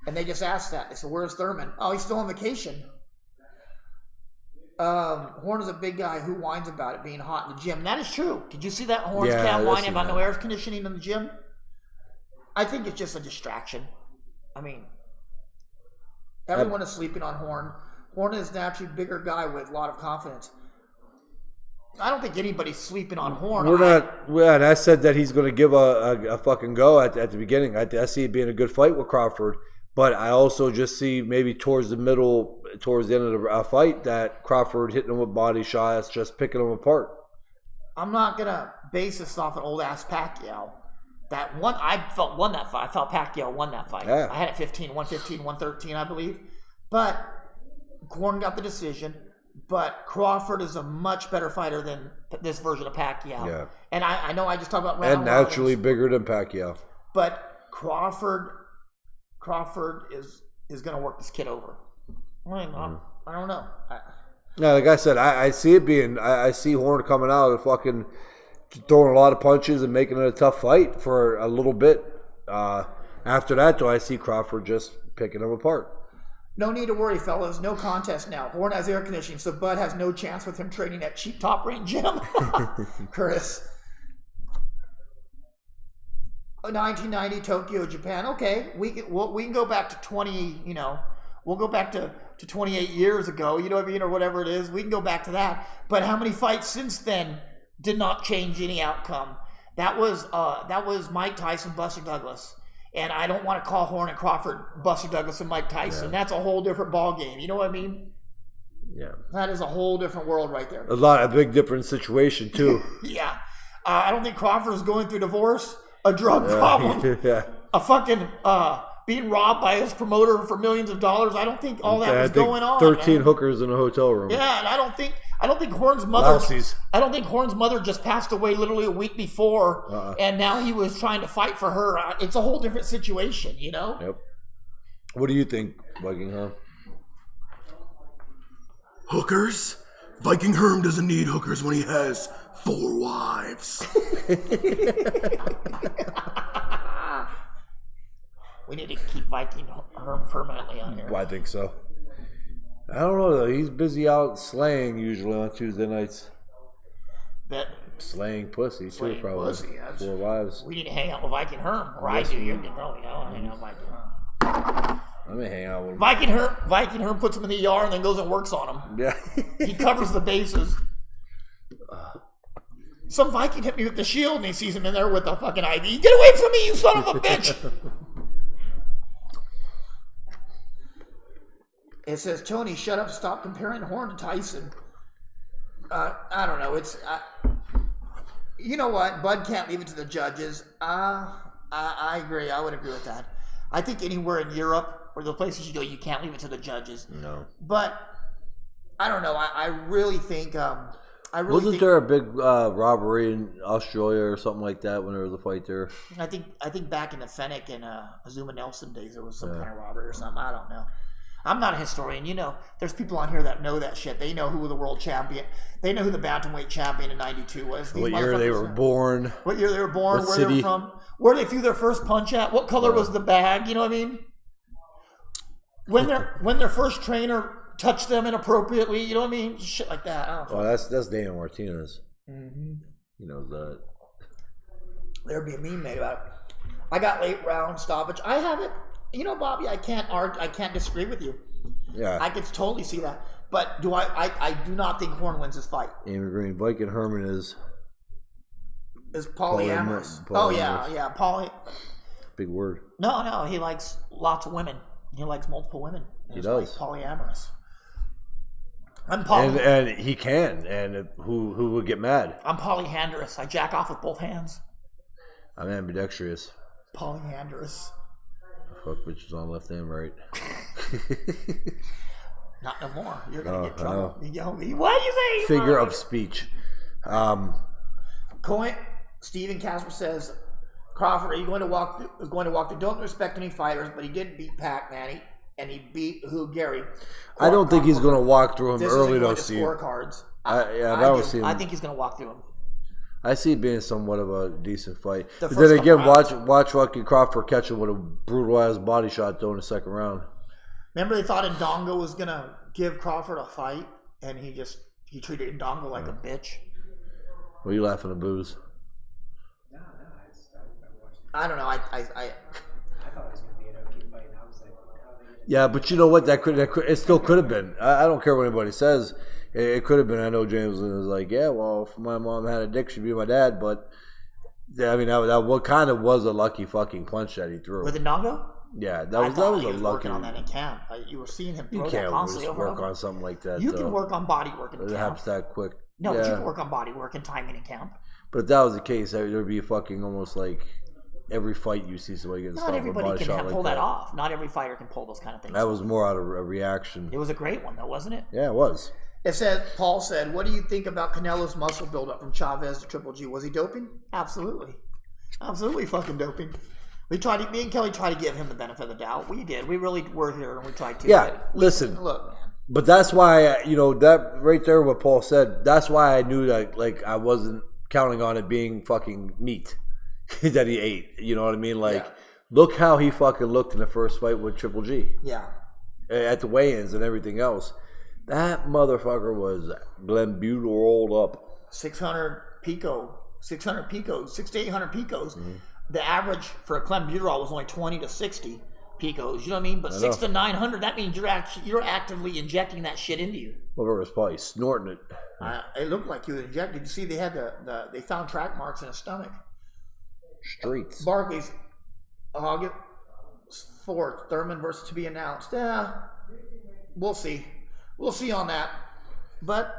And they just asked that. They said, "Where's Thurman?" Oh, he's still on vacation. Horn is a big guy who whines about it being hot in the gym. That is true. Did you see that Horn's cam whining about no air conditioning in the gym? I think it's just a distraction. I mean, everyone is sleeping on Horn. Horn is an actually bigger guy with a lot of confidence. I don't think anybody's sleeping on Horn. And I said that he's going to give a fucking go at the beginning. I see it being a good fight with Crawford, but I also just see maybe towards the end of the fight, that Crawford hitting him with body shots, just picking him apart. I'm not going to base this off an old-ass Pacquiao. That one, I felt won that fight. I felt Pacquiao won that fight. Yeah. I had it 115, 113, I believe. But Horn got the decision. But Crawford is a much better fighter than this version of Pacquiao. Yeah. And I know I just talked about and naturally bigger than Pacquiao. But Crawford Crawford is going to work this kid over. I don't know. Yeah, like I said, I see it being. I see Horn coming out and fucking throwing a lot of punches and making it a tough fight for a little bit. After that, though, I see Crawford just picking him apart. No need to worry, fellas. No contest now. Horn has air conditioning, so Bud has no chance with him training at cheap top range gym. Chris. 1990 Tokyo, Japan. Okay, we can go back to 20. We'll go back to 28 years ago. You know what I mean, or whatever it is. We can go back to that. But how many fights since then did not change any outcome? That was Mike Tyson, Buster Douglas. And I don't want to call Horn and Crawford Buster Douglas and Mike Tyson. Yeah. That's a whole different ball game. You know what I mean? Yeah. That is a whole different world right there. A big different situation too. Yeah. I don't think Crawford is going through divorce, a drug problem, a fucking being robbed by his promoter for millions of dollars. I don't think all that was going on. 13 hookers in a hotel room. Yeah, and I don't think Horn's mother. I don't think Horn's mother just passed away literally a week before, and now he was trying to fight for her. It's a whole different situation, you know. Yep. What do you think, Viking Herm? Hookers? Viking Herm doesn't need hookers when he has 4 wives. We need to keep Viking Herm permanently on here. Well, I think so. I don't know though. He's busy out slaying usually on Tuesday nights. Slaying pussy too, probably. Pussy, 4 wives. We need to hang out with Viking Herm, or I do. You know, hang out with Viking Herm. Let me hang out with him. Viking Herm puts him in the ER and then goes and works on him. Yeah. He covers the bases. Some Viking hit me with the shield and he sees him in there with a fucking IV. Get away from me, you son of a bitch! It says, Tony, shut up, stop comparing Horn to Tyson. I don't know. You know what? Bud can't leave it to the judges. I agree. I would agree with that. I think anywhere in Europe or the places you go, you can't leave it to the judges. No. But I don't know. I really think. Wasn't there a big robbery in Australia or something like that when there was a fight there? I think back in the Fennec and Azuma Nelson days, there was some kind of robbery or something. I don't know. I'm not a historian. You know, there's people on here that know that shit. They know who the world champion. They know who the bantamweight champion in '92 was. What year they were born. What year they were born. What where city? they were from. Where they threw their first punch at. What color was the bag. You know what I mean? When their first trainer touched them inappropriately. You know what I mean? Shit like that. I don't know. Oh, that's Daniel Martinez. Mm-hmm. He knows that. There'd be a meme made about it. I got late round stoppage. I have it. You know, Bobby, I can't disagree with you. Yeah. I could totally see that. But I do not think Horn wins this fight. Amy Green, Viking Herman is polyamorous. Oh yeah, poly. Big word. No, he likes lots of women. He likes multiple women. He does. Polyamorous. I'm and he can. And who would get mad? I'm polyandrous. I jack off with both hands. I'm ambidextrous. Polyandrous. Fuck bitches on left and right. Not no more. You're gonna get trouble. What do you say? Figure of speech. Steven Casper says, Crawford, are you going to walk through? Don't respect any fighters, but he did beat Pac-Man, and he beat Gary. I don't think he's going to walk through him early though. Scorecards. I think he's going to walk through him. I see it being somewhat of a decent fight. But then again, watch fucking Crawford catch him with a brutal ass body shot though in the second round. Remember they thought Ndongo was gonna give Crawford a fight, and he treated Ndongo like a bitch. What are you laughing at, Booze? No, I watched it. I don't know. I thought it was gonna be an okay fight, and I was like, yeah, but you know what? That could it still could have been. I don't care what anybody says. It could have been. I know James was like, yeah, well, if my mom had a dick, she'd be my dad. But I mean, that what kind of was a lucky fucking punch that he threw with Ndongo. Yeah, that was a lucky. Working on that in camp. You were seeing him. You can't work on something like that. You can work on body work in camp. It happens that quick. No, but you can work on body work and timing in camp. But if that was the case, there would be fucking almost like every fight you see somebody getting stopped with a body shot like that. Not everybody can pull that off. Not every fighter can pull those kind of things. That was more out of a reaction. It was a great one, though, wasn't it? Yeah, it was. Paul said, what do you think about Canelo's muscle buildup from Chavez to Triple G? Was he doping? Absolutely. Absolutely fucking doping. Me and Kelly tried to give him the benefit of the doubt. We did. We really were here, and we tried to. Yeah, listen. Look, man. But that's why, that right there, what Paul said, that's why I knew that, like, I wasn't counting on it being fucking meat that he ate. You know what I mean? Like, look how he fucking looked in the first fight with Triple G. Yeah. At the weigh-ins and everything else. That motherfucker was Glenbuterol rolled up. 600 picos, 6 to 800 picos. Mm-hmm. The average for a clenbuterol was only 20 to 60 picos. You know what I mean? But 6 to 900, that means you're actively injecting that shit into you. Well, it was probably snorting it. It looked like you injected. You see, they had they found track marks in his stomach. Streets. Barkley's August 4th, Thurman versus to be announced. Yeah, we'll see. We'll see on that. But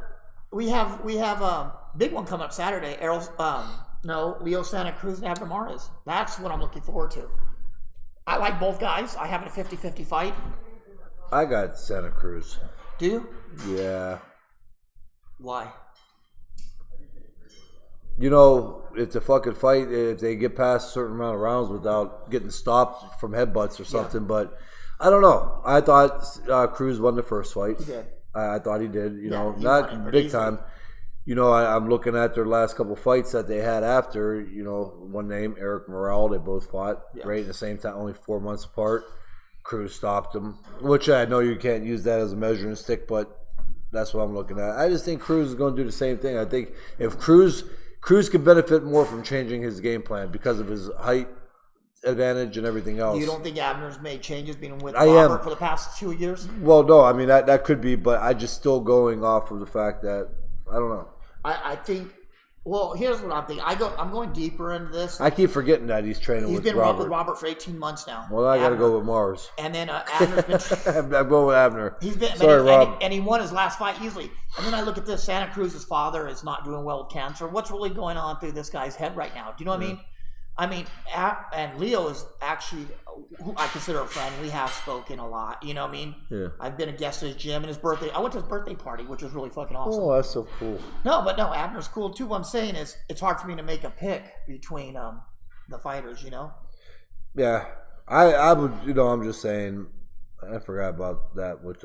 we have a big one coming up Saturday. Leo Santa Cruz and Abner Mares. That's what I'm looking forward to. I like both guys. I have a 50-50 fight. I got Santa Cruz. Do you? Yeah. Why? It's a fucking fight if they get past a certain amount of rounds without getting stopped from headbutts or something. Yeah. But I don't know. I thought Cruz won the first fight. He did. I thought he did. Not big time. I'm looking at their last couple fights that they had after. One name, Eric Morrell. They both fought right at the same time, only 4 months apart. Cruz stopped him, which I know you can't use that as a measuring stick, but that's what I'm looking at. I just think Cruz is going to do the same thing. I think if Cruz could benefit more from changing his game plan because of his height advantage and everything else. You don't think Abner's made changes being with Robert for the past 2 years? Well, no. I mean, that could be, but I just still going off of the fact that, I don't know. I think, well, here's what I'm thinking. I'm going deeper into this. I keep forgetting that he's training with Robert. He's been with Robert for 18 months now. Well, I got to go with Mars. And then Abner's been... I'm going with Abner. Sorry, Rob. And he won his last fight easily. And then I look at this. Santa Cruz's father is not doing well with cancer. What's really going on through this guy's head right now? Do you know what I mean? And Leo is actually, who I consider a friend. We have spoken a lot. You know what I mean? Yeah. I've been a guest at his gym and his birthday. I went to his birthday party, which was really fucking awesome. Oh, that's so cool. No, Abner's cool too. What I'm saying is, it's hard for me to make a pick between the fighters. Yeah, I would. I'm just saying. I forgot about that with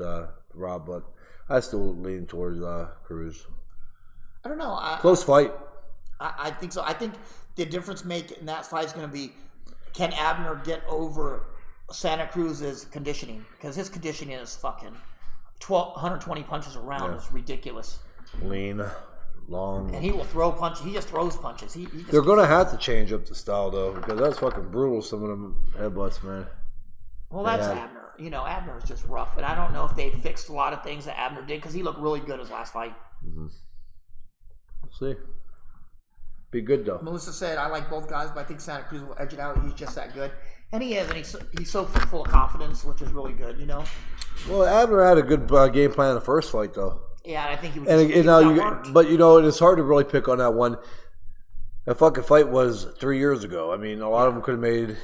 Rob, but I still lean towards Cruz. I don't know. Close fight. I think so. I think the difference in that fight is going to be, can Abner get over Santa Cruz's conditioning? Because his conditioning is fucking 120 punches a round. It's ridiculous. Lean, long. And he will throw punches. He just throws punches. They're going to have to change up the style, though, because that's fucking brutal, some of them headbutts, man. Well, that's Abner. Abner is just rough. And I don't know if they fixed a lot of things that Abner did, because he looked really good his last fight. Mm-hmm. We'll see. Be good, though. Melissa said, I like both guys, but I think Santa Cruz will edge it out. He's just that good. And he is, and he's so full of confidence, which is really good, Well, Abner had a good game plan in the first fight, though. Yeah, I think he was. But it's hard to really pick on that one. That fucking fight was 3 years ago. I mean, a lot of them could have made,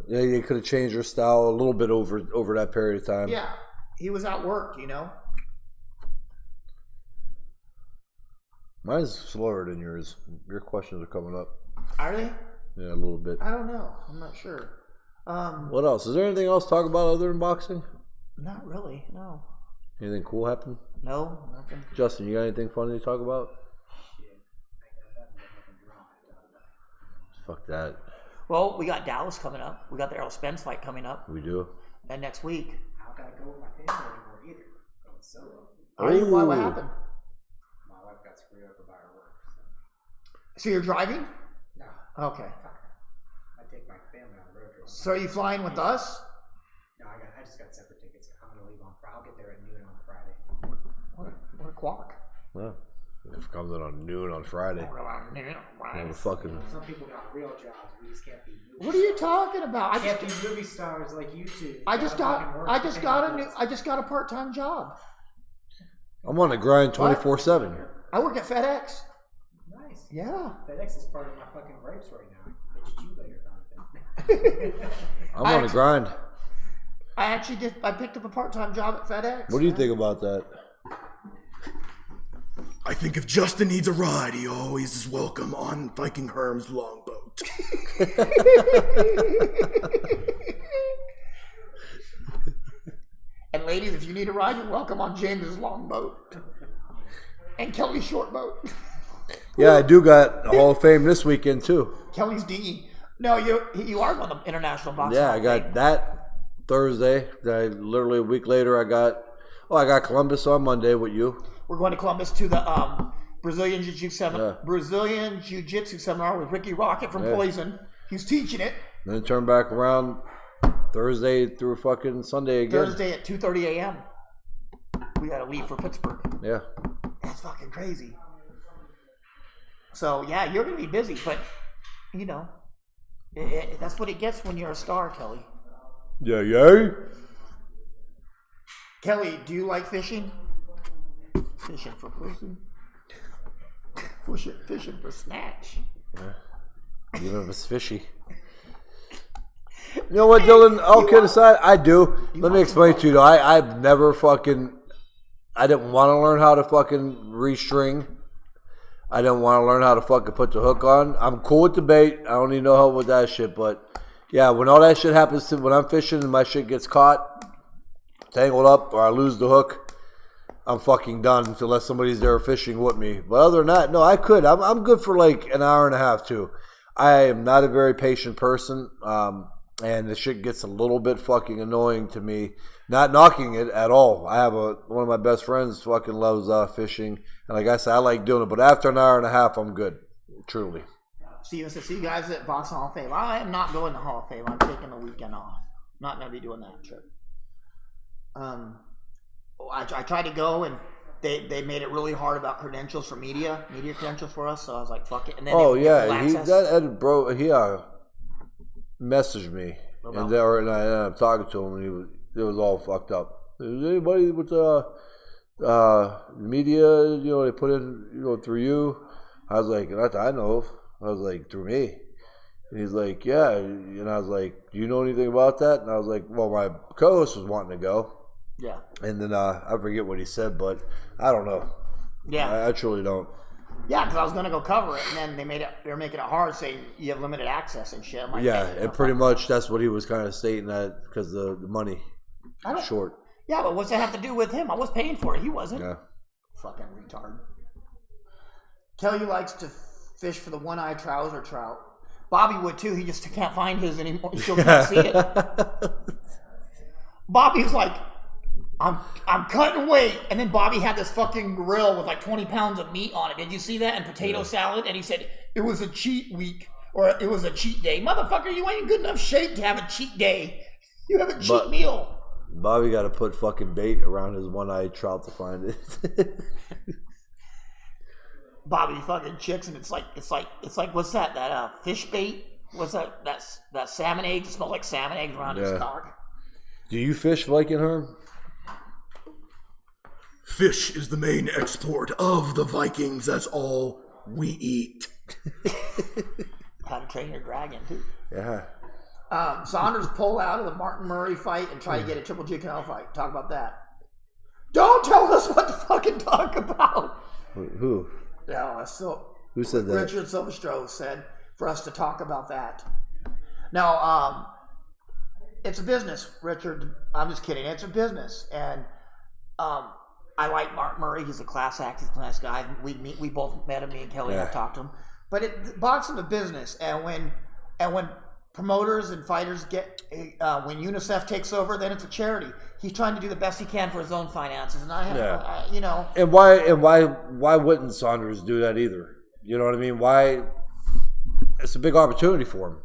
they could have changed their style a little bit over that period of time. Yeah, he was outworked, Mine's slower than yours. Your questions are coming up. Are they? Yeah, a little bit. I don't know. I'm not sure. What else? Is there anything else to talk about other than boxing? Not really, no. Anything cool happen? No, nothing. Justin, you got anything funny to talk about? Fuck that. Well, we got Dallas coming up. We got the Errol Spence fight coming up. We do. And next week. I don't gotta go with my family anymore either. Going solo. Are you? Why? What happened? My wife got screwed up by her work. So you're driving? No. Okay. I take my family on the road trip. So are you flying with us? No, I just got separate tickets. I'm gonna leave on Friday. I'll get there at noon on Friday. What a quark. Yeah. It comes in on noon on Friday. Fucking. Some people got real jobs. We just can't be movie What are you talking about? I can't be movie stars like you two. I just got a part-time job. I'm on the grind 24/7. I work at FedEx. Nice. Yeah. FedEx is part of my fucking gripes right now. Bitch you later kind of thing. I'm on the grind. I picked up a part-time job at FedEx. What do you think about that? I think if Justin needs a ride, he always is welcome on Viking Herm's longboat. And ladies, if you need a ride, you're welcome on James's long boat and Kelly's short boat. Yeah, I do got a Hall of Fame this weekend too. Kelly's dinghy. No, you are on the International Boxing. Yeah, Hall I of got Fame. that Thursday. Literally a week later, I got Columbus on Monday with you. We're going to Columbus to the Brazilian Jiu-Jitsu seminar with Ricky Rocket from Poison. He's teaching it. Then turn back around Thursday through fucking Sunday again. Thursday at 2:30 a.m. We got to leave for Pittsburgh. Yeah. That's fucking crazy. So, yeah, you're going to be busy, but, you know, that's what it gets when you're a star, Kelly. Yeah. Kelly, do you like fishing? Fishing for pussy? Fishing for snatch. Yeah. Even if it's fishy. You know what, Dylan? All kidding aside, I do. Let me explain to you, though. I've never I didn't want to learn how to fucking restring. I didn't want to learn how to fucking put the hook on. I'm cool with the bait. I don't need no help with that shit. But, yeah, when all that shit happens when I'm fishing and my shit gets caught, tangled up, or I lose the hook, I'm fucking done unless somebody's there fishing with me. But other than that, no, I could. I'm good for like an hour and a half, too. I am not a very patient person. And the shit gets a little bit fucking annoying to me. Not knocking it at all. I have one of my best friends fucking loves fishing. And like I said, I like doing it. But after an hour and a half, I'm good. Truly. See you guys at Boxing Hall of Fame. I am not going to Hall of Fame. I'm taking the weekend off. I'm not going to be doing that trip. I tried to go, and they made it really hard about credentials for media credentials for us. So I was like, fuck it. And then he messaged me, and I ended up talking to him, and it was all fucked up. Is anybody with media, they put in, through you? I was like, not that I know of. I was like, through me. And he's like, yeah. And I was like, do you know anything about that? And I was like, well, my co-host was wanting to go. Yeah. And then I forget what he said, but I don't know. Yeah. I truly don't. Yeah, because I was going to go cover it, and then they were making it hard, saying you have limited access and shit. I'm like, yeah, hey, and pretty much that's what he was kind of stating, that because the money short. Yeah, but what's that have to do with him? I was paying for it. He wasn't. Yeah. Fucking retard. Kelly likes to fish for the one-eyed trouser trout. Bobby would too. He just can't find his anymore. He still can't see it. Bobby's like, I'm cutting weight, and then Bobby had this fucking grill with like 20 pounds of meat on it. Did you see that? And potato salad, and he said it was a cheat week, or it was a cheat day. Motherfucker, you ain't in good enough shape to have a cheat day. You have a cheat meal. Bobby got to put fucking bait around his one-eyed trout to find it. Bobby fucking chicks, and it's like what's that? That fish bait? What's that? That salmon eggs. It smells like salmon eggs around his cock. Do you fish, Viking Herm? Fish is the main export of the Vikings. That's all we eat. How to Train Your Dragon, too. Yeah. Saunders pulled out of the Martin Murray fight and tried to get a Triple G Canal fight. Talk about that. Don't tell us what to fucking talk about. Who? No, Who said that? Richard Silverstro said for us to talk about that. Now, it's a business, Richard. I'm just kidding. It's a business. And I like Mark Murray. He's a class act. He's a class guy. We both met him. Me and Kelly have talked to him. But boxing's a business, and when promoters and fighters get when UNICEF takes over, then it's a charity. He's trying to do the best he can for his own finances, and And why wouldn't Saunders do that either? You know what I mean? Why? It's a big opportunity for him.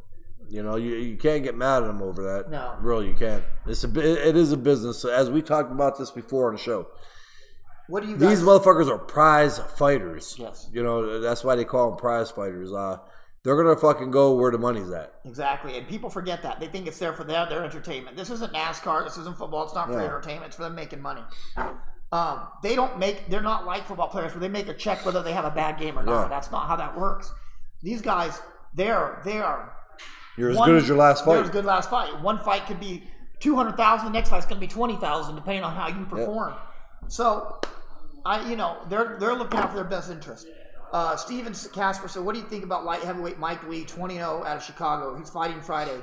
You can't get mad at him over that. No, really, you can't. It is a business. So as we talked about this before on the show. What do you guys... These motherfuckers are prize fighters. Yes. That's why they call them prize fighters. They're going to fucking go where the money's at. Exactly. And people forget that. They think it's there for their entertainment. This isn't NASCAR. This isn't football. It's not for entertainment. It's for them making money. They're not like football players where they make a check whether they have a bad game or not. Yeah. That's not how that works. These guys, they are... You're as good as your last fight. They're as good as last fight. One fight could be $200,000. The next fight's going to be $20,000 depending on how you perform. Yep. So, they're looking out for their best interest. Steven Casper said, what do you think about light heavyweight Mike Lee, 20-0 out of Chicago? He's fighting Friday.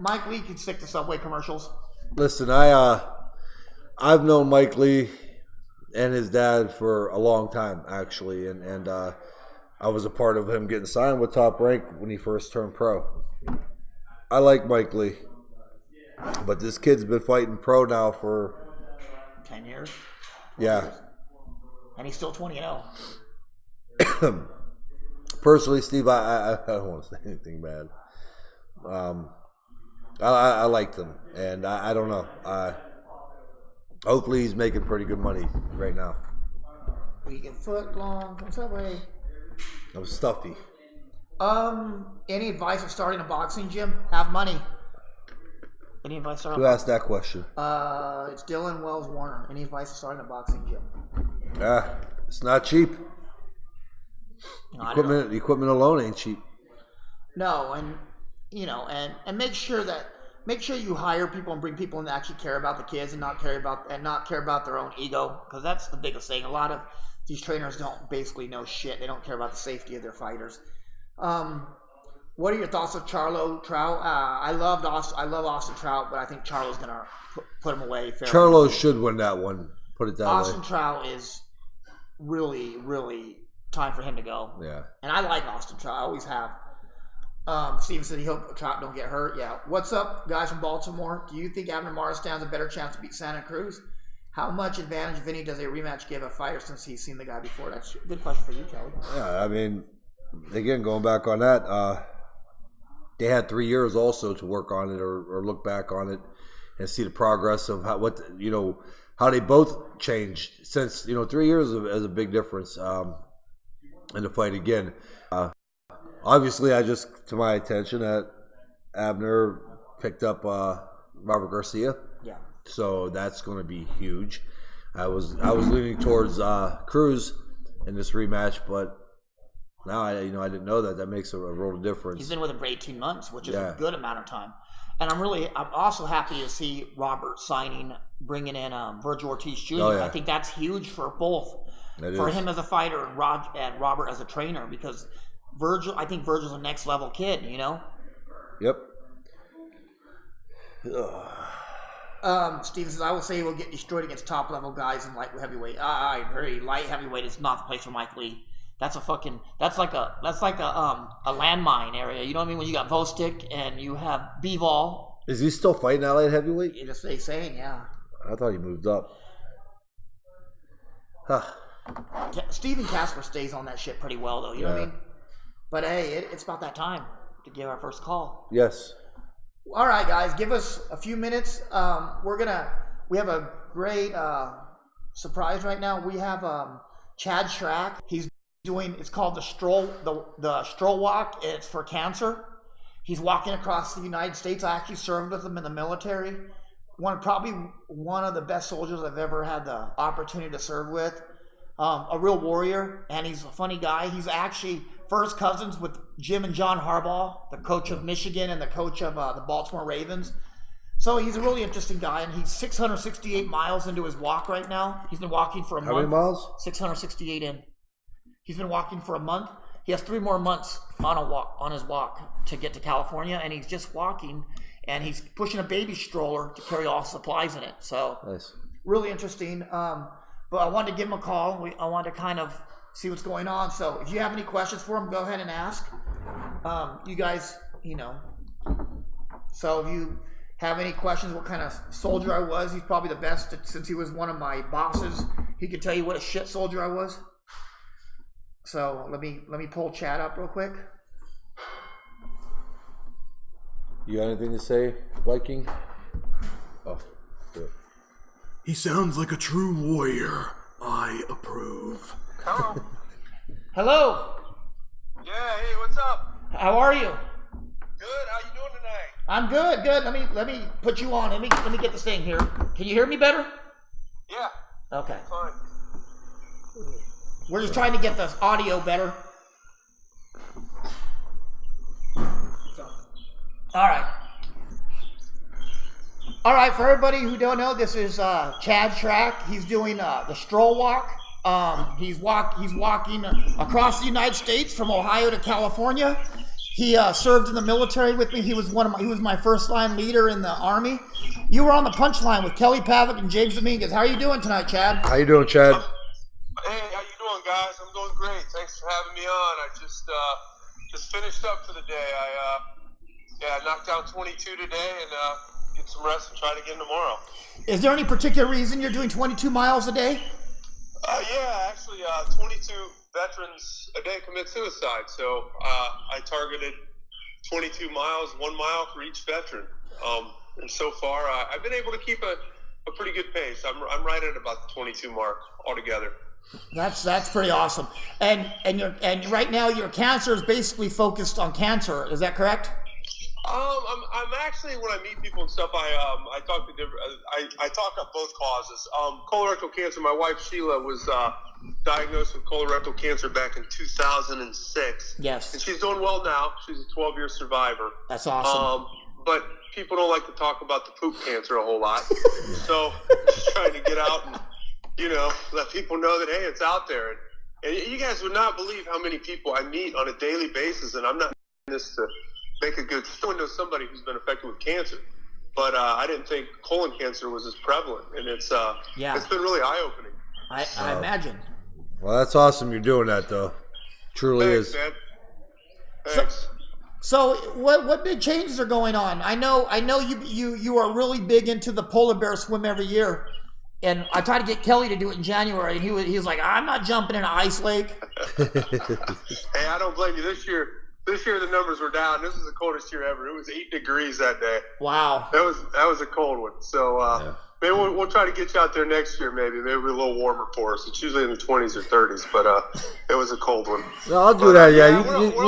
Mike Lee can stick to Subway commercials. Listen, I've known Mike Lee and his dad for a long time, actually, and I was a part of him getting signed with Top Rank when he first turned pro. I like Mike Lee, but this kid's been fighting pro now for 10 years. Yeah, and he's still 20-0. Personally, Steve, I don't want to say anything bad. I liked him, and I don't know. Hopefully, he's making pretty good money right now. We can foot long from Subway. I'm stuffy. Any advice on starting a boxing gym? Have money. Any advice on? Who asked that question? It's Dylan Wells Warner. Any advice on starting a boxing gym? It's not cheap. No, Equipment alone ain't cheap. No, and make sure you hire people and bring people in that actually care about the kids and not care about their own ego, because that's the biggest thing. A lot of these trainers don't basically know shit. They don't care about the safety of their fighters. What are your thoughts of Charlo Trout? I love Austin Trout, but I think Charlo's gonna put him away. Charlo should win that one. Put it that way. Austin Trout is really, really time for him to go. Yeah. And I like Austin Trout. I always have. Steven said he hoped Trout don't get hurt. Yeah. What's up, guys from Baltimore? Do you think Abner Mares stands a better chance to beat Santa Cruz? How much advantage, Vinny, does a rematch give a fighter since he's seen the guy before? That's a good question for you, Kelly. Yeah, I mean, again, going back on that, they had 3 years also to work on it or look back on it and see the progress of how they both changed since 3 years is a big difference in the fight again. Obviously, to my attention that Abner picked up Robert Garcia. Yeah. So that's going to be huge. I was leaning towards Cruz in this rematch, but now I didn't know that. That makes a world of difference. He's been with him for 18 months, which is a good amount of time. And I'm also happy to see Robert bringing in Virgil Ortiz Jr. Oh, yeah. I think that's huge for both. For him as a fighter and Robert as a trainer, because I think Virgil's a next level kid, Yep. Steven says, I will say he will get destroyed against top level guys in light heavyweight. I agree. Light heavyweight is not the place for Mike Lee. That's like a landmine area. You know what I mean? When you got Vostik and you have Bivol. Is he still fighting at light heavyweight? It's they saying, yeah. I thought he moved up. Huh. Steven Casper stays on that shit pretty well, though. You know what I mean? But hey, it's about that time to give our first call. Yes. All right, guys, give us a few minutes. We have a great surprise right now. We have Chad Schrack. It's called the Stroll, the Stroll walk. It's for cancer. He's walking across the United States. I actually served with him in the military. Probably one of the best soldiers I've ever had the opportunity to serve with. A real warrior, and he's a funny guy. He's actually first cousins with Jim and John Harbaugh, the coach of Michigan and the coach of the Baltimore Ravens. So he's a really interesting guy, and he's 668 miles into his walk right now. He's been walking for a month. How many miles? 668 in. He's been walking for a month. He has 3 more months on his walk to get to California, and he's just walking, and he's pushing a baby stroller to carry all supplies in it. So nice. Really interesting. But I wanted to give him a call. I wanted to kind of see what's going on. So if you have any questions for him, go ahead and ask. You guys, So if you have any questions, what kind of soldier I was, he's probably the best since he was one of my bosses. He could tell you what a shit soldier I was. So let me pull Chad up real quick. You got anything to say, Viking? Oh, good. He sounds like a true warrior. I approve. Hello. Hello. Yeah. Hey, what's up? How are you? Good. How you doing tonight? I'm good. Good. Let me put you on. Let me get this thing here. Can you hear me better? Yeah. Okay. Fine. We're just trying to get the audio better. All right, for everybody who don't know, this is Chad Schrack. He's doing the Stroll walk. He's walking across the United States from Ohio to California. He served in the military with me. He was my first line leader in the Army. You were on the punchline with Kelly Pavick and James Dominguez. How are you doing tonight, Chad? How you doing, Chad? Hey, how you doing, guys? I'm doing great. Thanks for having me on. I just finished up for the day. I knocked out 22 today and get some rest and try it again tomorrow. Is there any particular reason you're doing 22 miles a day? Yeah, actually, 22 veterans a day commit suicide. So I targeted 22 miles, 1 mile for each veteran. And so far, I've been able to keep a pretty good pace. I'm right at about the 22 mark altogether. That's pretty awesome. And right now your cancer is basically focused on cancer. Is that correct? I'm actually, when I meet people and stuff, I talk to different. I talk up both causes. Colorectal cancer. My wife Sheila was diagnosed with colorectal cancer back in 2006. Yes. And she's doing well now. She's a 12-year survivor. That's awesome. But people don't like to talk about the poop cancer a whole lot. So just trying to get out and, let people know that, hey, it's out there. And you guys would not believe how many people I meet on a daily basis, and I'm not doing this to make a good story. I know somebody who's been affected with cancer, but I didn't think colon cancer was as prevalent, and it's been really eye-opening. I imagine. Well, that's awesome you're doing that, though. Truly Thanks, is. man. Thanks. So what big changes are going on? I know you are really big into the polar bear swim every year. And I tried to get Kelly to do it in January, and he was like, I'm not jumping in an ice lake. Hey, I don't blame you. This year the numbers were down. This was the coldest year ever. It was 8 degrees that day. Wow. That was a cold one. So maybe we'll try to get you out there next year. Maybe a little warmer for us. It's usually in the 20s or 30s, but it was a cold one. No, I'll do that. Yeah, we're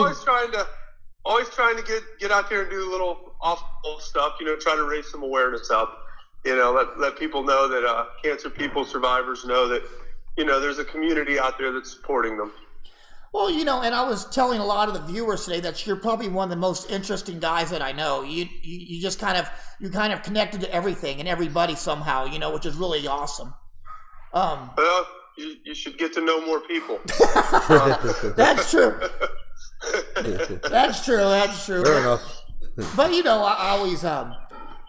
always trying to get out there and do a little off-the-wall stuff. Try to raise some awareness up. Let people know that cancer people, survivors know that, there's a community out there that's supporting them. Well, and I was telling a lot of the viewers today that you're probably one of the most interesting guys that I know. You just kind of connected to everything and everybody somehow, which is really awesome. Well, you should get to know more people. That's true. That's true. Fair enough. But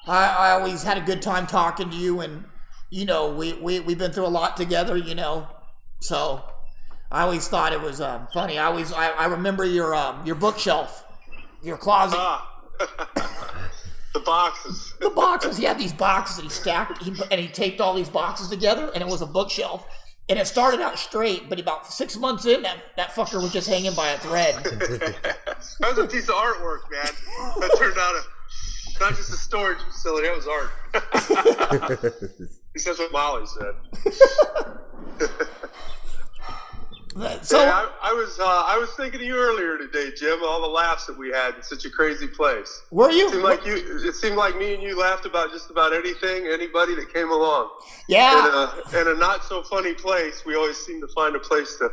I always had a good time talking to you, and we've been through a lot together, so I always thought it was funny. I remember your bookshelf, your closet. The boxes. The boxes. He had these boxes that he stacked, and he taped all these boxes together, and it was a bookshelf. And it started out straight, but about 6 months in, that fucker was just hanging by a thread. That was a piece of artwork, man. That turned out not just a storage facility, that was art. At least that's what Molly said. So yeah, I was thinking of you earlier today, Jim. All the laughs that we had in such a crazy place. Were you? It seemed like me and you laughed about just about anything, anybody that came along. Yeah. In a not so funny place, we always seem to find a place to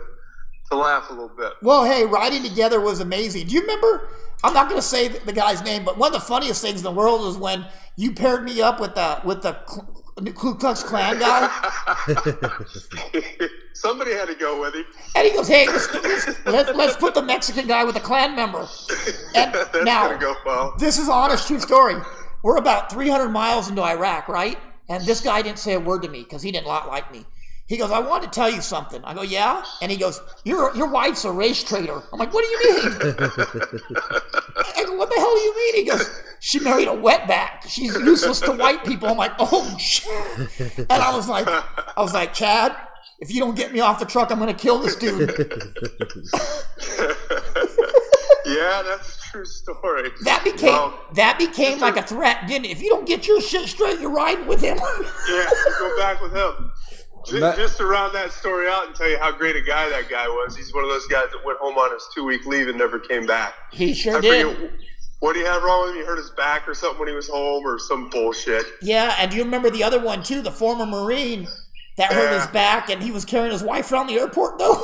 laugh a little bit. Well, hey, riding together was amazing. Do you remember? I'm not going to say the guy's name, but one of the funniest things in the world was when you paired me up with the Ku Klux Klan guy. Somebody had to go with him. And he goes, hey, let's put the Mexican guy with the Klan member. And That's now, going to go well. this is an honest, true story. We're about 300 miles into Iraq, right? And this guy didn't say a word to me because he didn't like me. He goes, I want to tell you something. I go, yeah? And he goes, your wife's a race traitor. I'm like, what do you mean? I go, what the hell do you mean? He goes, she married a wetback. She's useless to white people. I'm like, oh, shit. And I was like, Chad, if you don't get me off the truck, I'm going to kill this dude. Yeah, that's a true story. That became like a threat, didn't it? If you don't get your shit straight, you're riding with him. Yeah, go back with him. Just to round that story out and tell you how great a guy that guy was. He's one of those guys that went home on his 2-week leave and never came back. He sure did. What do you have wrong with him? He hurt his back or something when he was home or some bullshit. Yeah, and do you remember the other one too, the former Marine that hurt his back and he was carrying his wife around the airport though?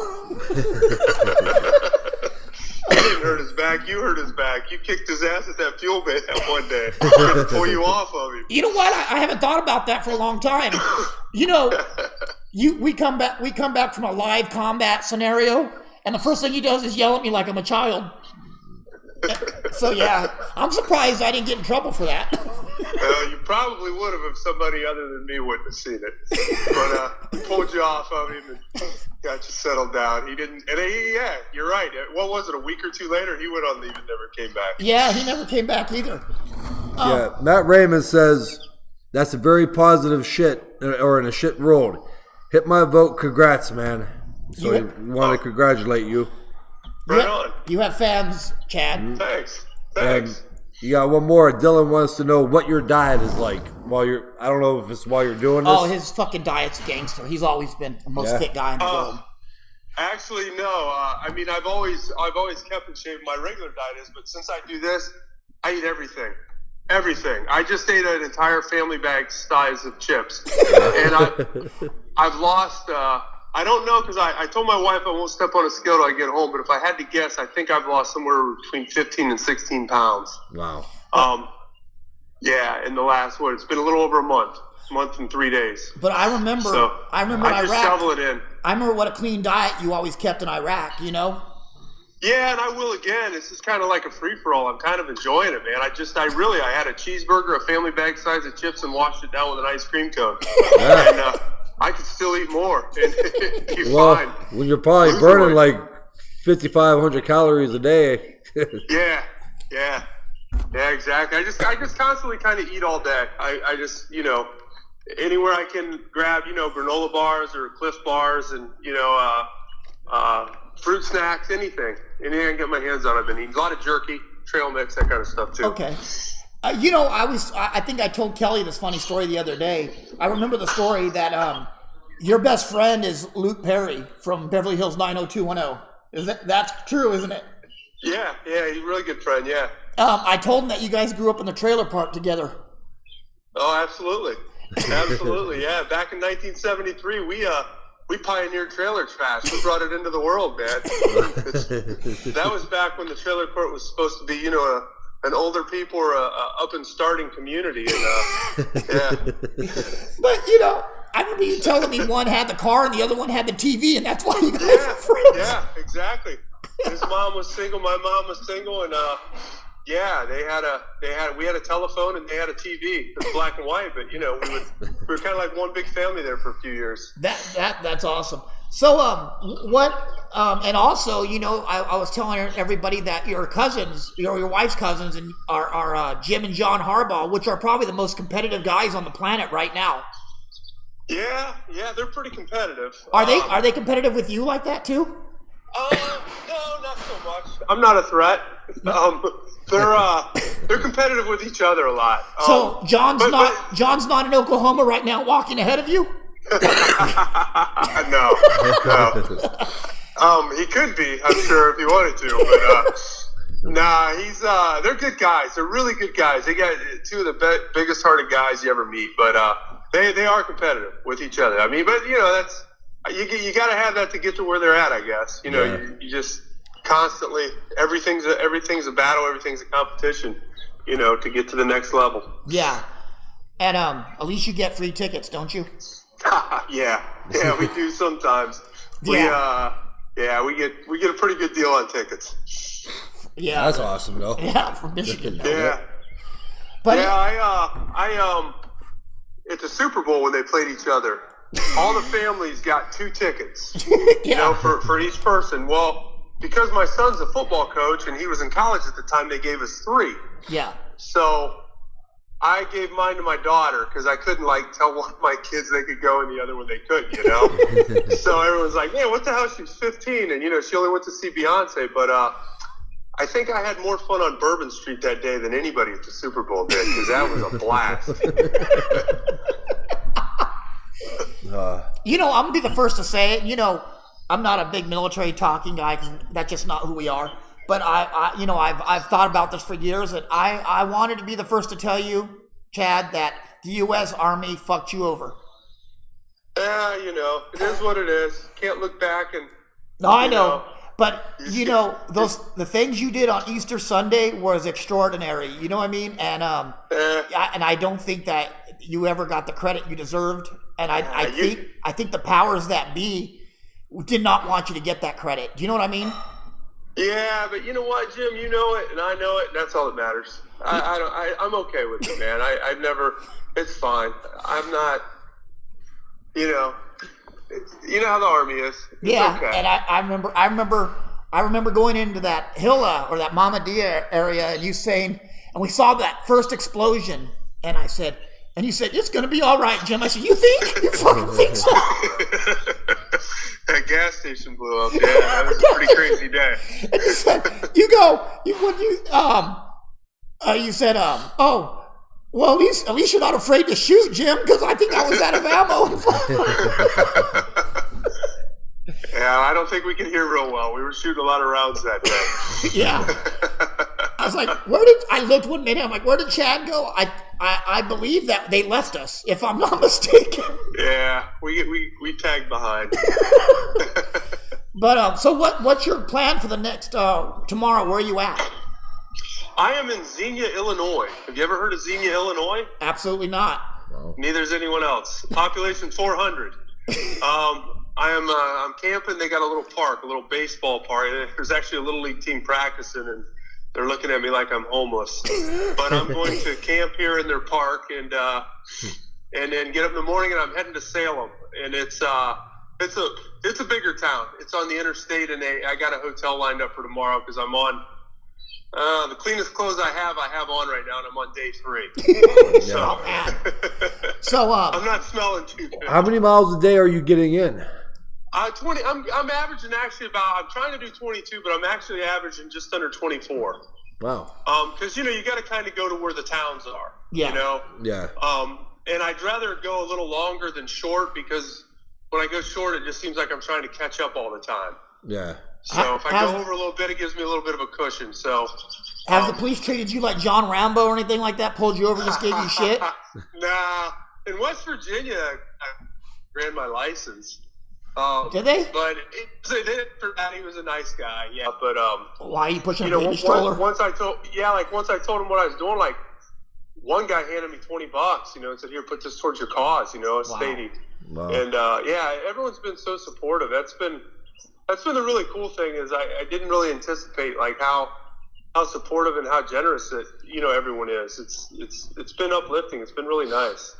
He didn't hurt his back. You hurt his back. You kicked his ass at that fuel bin that one day. To pull you off of him. You know what? I haven't thought about that for a long time. we come back from a live combat scenario, and the first thing he does is yell at me like I'm a child. So yeah, I'm surprised I didn't get in trouble for that. You probably would have if somebody other than me wouldn't have seen it. But he pulled you off of him and got you settled down. He didn't, and yeah, you're right. What was it, a week or two later, he went on leave and never came back. Yeah, he never came back either. Yeah, Matt Raymond says, that's a very positive shit, or in a shit world. Hit my vote, congrats, man. So I want to congratulate you. Right on. You have fans, Chad. Thanks. And you got one more. Dylan wants to know what your diet is like while you're. I don't know if it's while you're doing this. Oh, his fucking diet's gangster. He's always been the most fit guy in the world. Actually, no. I mean, I've always kept in shape. My regular diet is, but since I do this, I eat everything. Everything. I just ate an entire family bag size of chips, and I've lost. I don't know because I told my wife I won't step on a scale till I get home. But if I had to guess, I think I've lost somewhere between 15 and 16 pounds. Wow. Yeah, in the last it's been a little over a month and 3 days. But I remember I Iraq. just shovel it in. I remember what a clean diet you always kept in Iraq. You know. Yeah, and I will again. It's just kind of like a free-for-all. I'm kind of enjoying it, man. I had a cheeseburger, a family bag size of chips, and washed it down with an ice cream cone. And I could still eat more and be fine. When you're probably burning like 5,500 calories a day. Yeah, exactly. I just constantly kind of eat all day. I just, anywhere I can grab, granola bars or Cliff bars and, fruit snacks, anything I can get my hands on. I've been eating a lot of jerky, trail mix, that kind of stuff too. Okay. I think I told Kelly this funny story the other day. I remember the story that your best friend is Luke Perry from Beverly Hills 90210. That's true, isn't it? Yeah, he's a really good friend, yeah. I told him that you guys grew up in the trailer park together. Oh, absolutely. Absolutely, yeah. Back in 1973, we pioneered trailer trash. We brought it into the world, man. That was back when the trailer court was supposed to be, an older people or a up and starting community. And, yeah. But, I remember you telling me one had the car and the other one had the TV, and that's why you guys were friends. Yeah, exactly. His mom was single, my mom was single, and we had a telephone and they had a TV. It was black and white, but we were kind of like one big family there for a few years. That's awesome. So and also I was telling everybody that your cousins, your wife's cousins, and are Jim and John Harbaugh, which are probably the most competitive guys on the planet right now. Yeah, they're pretty competitive. Are they competitive with you like that too? No, not so much. I'm not a threat. They're competitive with each other a lot. So John's not in Oklahoma right now, walking ahead of you. No. He could be, I'm sure, if he wanted to, but nah, they're good guys. They're really good guys. They got two of the biggest hearted guys you ever meet, but they are competitive with each other. I mean, but that's you got to have that to get to where they're at, I guess. You just constantly everything's a battle, everything's a competition, to get to the next level. Yeah. And at least you get free tickets, don't you? Yeah, we do sometimes. Yeah. We get a pretty good deal on tickets. Yeah, that's awesome though. Yeah, from Michigan. Yeah, but I at the Super Bowl when they played each other, all the families got 2 tickets. For each person. Well, because my son's a football coach and he was in college at the time, they gave us 3. Yeah. So I gave mine to my daughter because I couldn't tell one of my kids they could go and the other one they couldn't, So everyone's like, man, what the hell? She's 15 and, she only went to see Beyonce. But I think I had more fun on Bourbon Street that day than anybody at the Super Bowl did because that was a blast. I'm going to be the first to say it. I'm not a big military talking guy because that's just not who we are. But I've thought about this for years, and I wanted to be the first to tell you, Chad, that the U.S. Army fucked you over. Yeah, it is what it is. Can't look back and. No, I know. But the things you did on Easter Sunday was extraordinary. You know what I mean? And and I don't think that you ever got the credit you deserved. And I think the powers that be did not want you to get that credit. Do you know what I mean? Yeah, but you know what, Jim? You know it, and I know it, and that's all that matters. I'm okay with it, man. I never. It's fine. I'm not. You know how the Army is. It's okay. And I remember going into that Hilla or that Mama Dia area, and you saying, and we saw that first explosion, and I said, and you said, it's going to be all right, Jim. I said, you think? You fucking think so? That gas station blew up. Yeah, that was a pretty crazy day. And you said, you said, oh, well, at least you're not afraid to shoot, Jim, because I think I was out of ammo. Yeah, I don't think we could hear real well. We were shooting a lot of rounds that day. Yeah. I was like, I looked one minute, I'm like, where did Chad go? I believe that they left us, if I'm not mistaken. Yeah, we tagged behind. But so what's your plan for the next tomorrow? Where are you at? I am in Xenia, Illinois. Have you ever heard of Xenia, Illinois? Absolutely not. Wow. Neither is anyone else. Population 400. I'm camping. They got a little park, a little baseball park. There's actually a little league team practicing, and they're looking at me like I'm homeless. But I'm going to camp here in their park, and then get up in the morning, and I'm heading to Salem. And it's a bigger town. It's on the interstate, and I got a hotel lined up for tomorrow because I'm on the cleanest clothes I have on right now, and I'm on day 3. So I'm not smelling too good. How many miles a day are you getting in? 20. I'm averaging actually I'm trying to do 22, but I'm actually averaging just under 24. Wow. Because you got to kind of go to where the towns are. Yeah. Yeah. And I'd rather go a little longer than short, because when I go short, it just seems like I'm trying to catch up all the time. Yeah. So if I go over a little bit, it gives me a little bit of a cushion. So have the police treated you like John Rambo or anything like that? Pulled you over, just gave you shit? Nah. In West Virginia, I ran my license. Did they? But they did it for that. He was a nice guy. Yeah. But why are you pushing a baby stroller? Once I told him what I was doing, like one guy handed me $20, and said, "Here, put this towards your cause," a steady. Wow. And everyone's been so supportive. That's been the really cool thing, is I didn't really anticipate like how supportive and how generous everyone is. It's been uplifting. It's been really nice.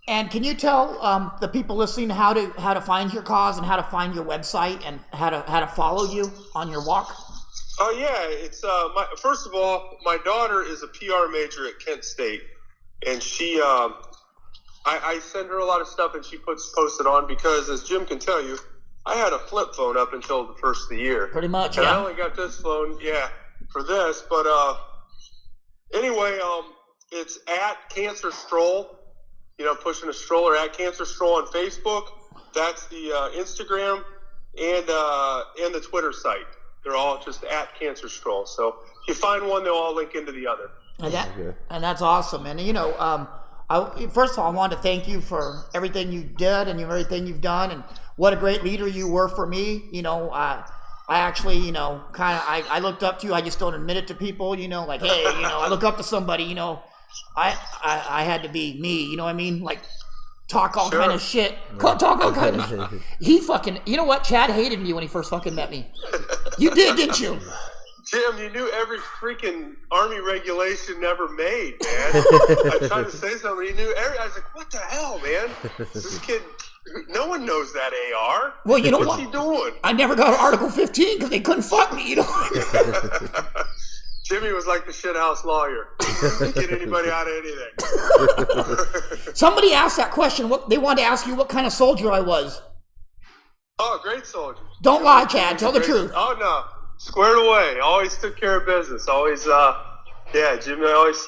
And can you tell the people listening how to find your cause and how to find your website and how to follow you on your walk? Oh yeah, it's first of all, my daughter is a PR major at Kent State, and she I send her a lot of stuff, and she posts it on, because as Jim can tell you, I had a flip phone up until the first of the year. Pretty much, and yeah. I only got this phone, for this. But anyway, it's at Cancer Stroll. Pushing a stroller at Cancer Stroll on Facebook. That's the Instagram and the Twitter site. They're all just at Cancer Stroll. So if you find one, they'll all link into the other. And that's awesome. And first of all, I wanted to thank you for everything you did and everything you've done, and what a great leader you were for me. I actually, I looked up to you. I just don't admit it to people, like, hey, I look up to somebody, I had to be me, you know what I mean? Like, talk all kind of shit. Talk all kind of shit. He fucking, you know what? Chad hated me when he first fucking met me. You did, didn't you? Jim, you knew every freaking Army regulation ever made, man. I tried to say something. You knew every. I was like, what the hell, man? This kid, no one knows that AR. Well, you know What's he doing? I never got Article 15 because they couldn't fuck me, Jimmy was like the shithouse lawyer. Didn't get anybody out of anything. Somebody asked that question. They wanted to ask you what kind of soldier I was. Oh, great soldier. Don't lie, Chad. Tell the truth. Oh, no. Squared away. Always took care of business. Always, Jimmy always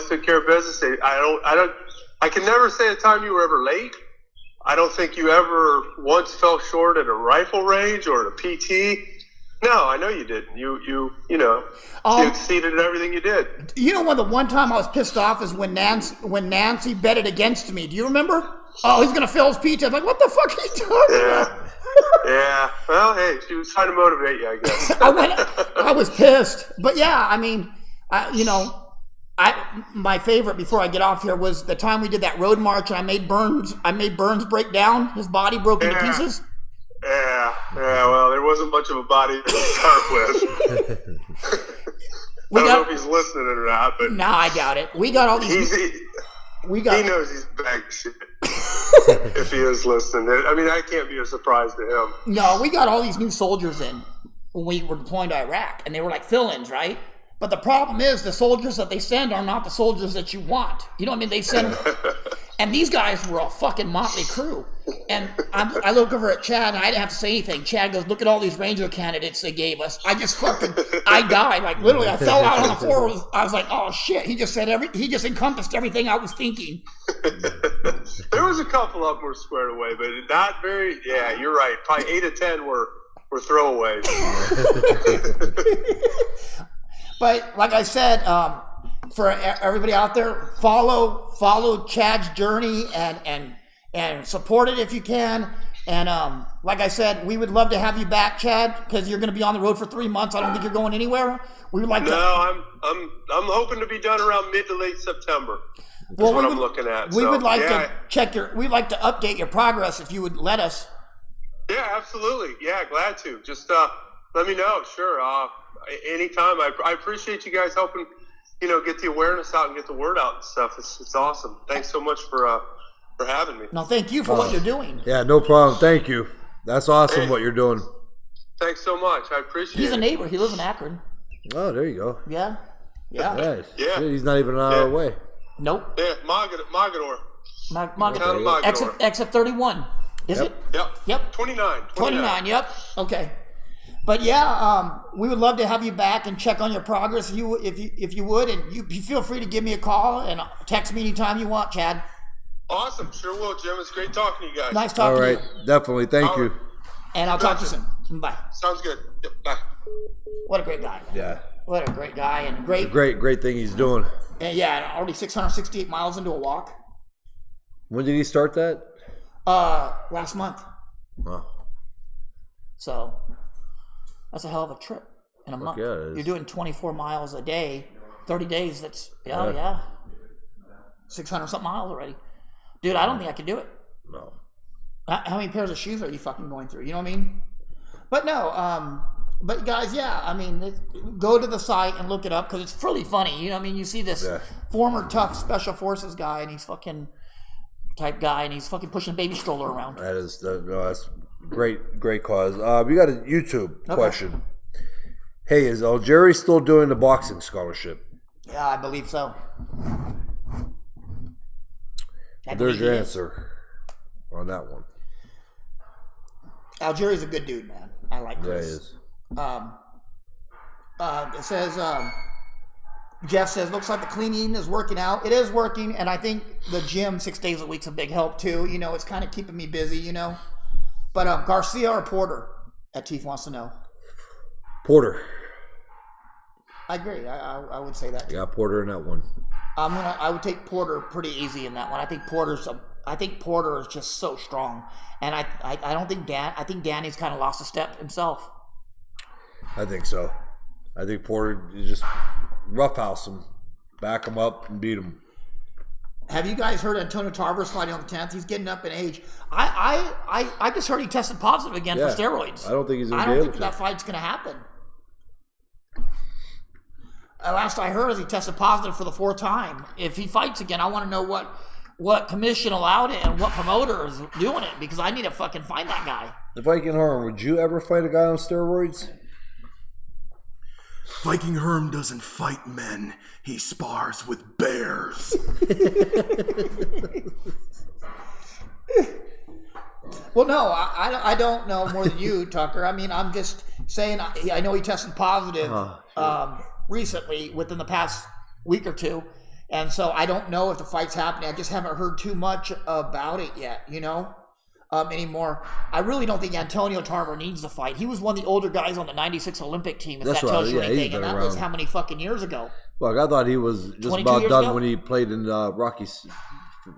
took care of business. I can never say a time you were ever late. I don't think you ever once fell short at a rifle range or at a PT. No, I know you didn't. You exceeded in everything you did. The one time I was pissed off is when Nancy betted against me. Do you remember? Oh, he's gonna fill his pizza. I'm like, what the fuck are you talking about? Yeah. Well, hey, she was trying to motivate you, I guess. I was pissed, but yeah, I mean, My favorite before I get off here was the time we did that road march and I made Burns break down. His body broke into pieces. Yeah. Well, there wasn't much of a body to start with. I don't know if he's listening or not, but no, I doubt it. We got all these. He knows he's bag shit. If he is listening, I mean, that can't be a surprise to him. No, we got all these new soldiers in when we were deploying to Iraq, and they were like fill-ins, right? But the problem is the soldiers that they send are not the soldiers that you want. You know what I mean? They send, and these guys were a fucking motley crew. And I look over at Chad, and I didn't have to say anything. Chad goes, "Look at all these Ranger candidates they gave us." I died. Like literally, I fell out on the floor. I was like, "Oh shit!" He just encompassed everything I was thinking. There was a couple of them were squared away, but not very. Yeah, you're right. Probably 8 of 10 were throwaways. But like I said, for everybody out there, follow Chad's journey and support it if you can. And like I said, we would love to have you back, Chad, because you're going to be on the road for 3 months. I don't think you're going anywhere. We would like to. No, I'm hoping to be done around mid to late September. Well, what I'm looking at. We would like to we'd like to update your progress if you would let us. Yeah, absolutely. Yeah, glad to. Just let me know. Sure. Anytime. I appreciate you guys helping, get the awareness out and get the word out and stuff. It's awesome. Thanks so much for having me. No, thank you for what you're doing. Yeah, no problem. Thank you. That's awesome what you're doing. Thanks so much. I appreciate it. He's a neighbor. He lives in Akron. Oh, there you go. Yeah. Nice. Yeah. He's not even an hour away. Nope. Yeah, Mogador. Exit 31. Is it? Yep. 29. 29, yep. Okay. But yeah, we would love to have you back and check on your progress if you would, and you feel free to give me a call and text me anytime you want, Chad. Awesome. Sure will, Jim. It's great talking to you guys. Nice talking to you. All right. Definitely. Thank you. And I'll talk to you soon. Bye. Sounds good. Yep, bye. What a great guy. Yeah. What a great guy and great. Great thing he's doing. And yeah, already 668 miles into a walk. When did he start that? Last month. Wow. So that's a hell of a trip in a month. Yeah, it is. You're doing 24 miles a day, 30 days. That's 600 something miles already. Dude, I don't think I could do it. No. How many pairs of shoes are you fucking going through? You know what I mean? But no, but guys, yeah, I mean, go to the site and look it up because it's really funny. You know what I mean? You see this former tough special forces guy and he's fucking type guy and he's fucking pushing a baby stroller around. That's great cause. We got a YouTube question. Hey, is Algeri still doing the boxing scholarship? Yeah, I believe so. There's your answer on that one. Algeri's a good dude, man. I like Chris. Yeah, he is. It says, Jeff says, looks like the clean eating is working out. It is working, and I think the gym 6 days a week's a big help too. It's kind of keeping me busy, But Garcia or Porter? Atif wants to know. Porter. I agree. I would say that too. Yeah, Porter in that one. I would take Porter pretty easy in that one. I think Porter is just so strong, and I don't think I think Danny's kind of lost a step himself. I think so. I think Porter, you just roughhouse him, back him up, and beat him. Have you guys heard Antonio Tarver's fighting on the 10th? He's getting up in age. I just heard he tested positive again for steroids. I don't think he's going to be able to. I don't think that fight's going to happen. Last I heard is he tested positive for the 4th time. If he fights again, I want to know what commission allowed it and what promoter is doing it because I need to fucking find that guy. Viking Herm, would you ever fight a guy on steroids? Viking Herm doesn't fight men. He spars with bears. Well, no, I don't know more than you, Tucker. I mean, I'm just saying I know he tested positive recently within the past week or two. And so I don't know if the fight's happening. I just haven't heard too much about it yet, anymore. I really don't think Antonio Tarver needs the fight. He was one of the older guys on the 96 Olympic team, if that tells you anything. And that was how many fucking years ago? Look, I thought he was just about done when he played in Rocky's,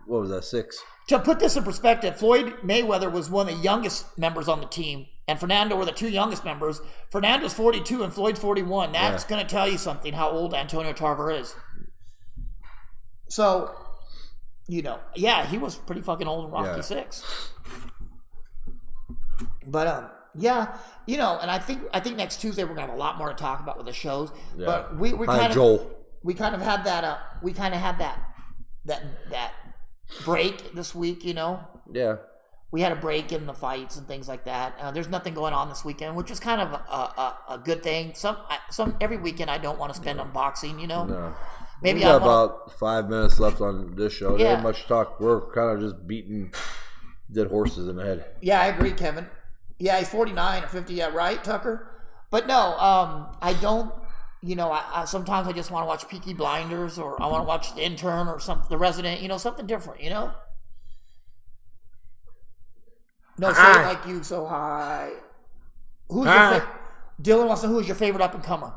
what was that, 6? To put this in perspective, Floyd Mayweather was one of the youngest members on the team, and Fernando were the 2 youngest members. Fernando's 42 and Floyd's 41. That's going to tell you something, how old Antonio Tarver is. So, yeah, he was pretty fucking old in Rocky 6. But yeah, and I think next Tuesday we're gonna have a lot more to talk about with the shows. Yeah. But we kind of had that break this week. Yeah. We had a break in the fights and things like that. There's nothing going on this weekend, which is kind of a good thing. Every weekend I don't want to spend on boxing. No. Maybe we got about 5 minutes left on this show. Yeah. There ain't much talk. We're kind of just beating dead horses in the head. Yeah, I agree, Kevin. Yeah, he's 49 or 50. Yeah, right, Tucker? But no, I don't, I sometimes I just want to watch Peaky Blinders, or I want to watch The Intern or something, The Resident, something different, No, say it like you, so high. Who's your Dylan wants to know who's your favorite up-and-comer?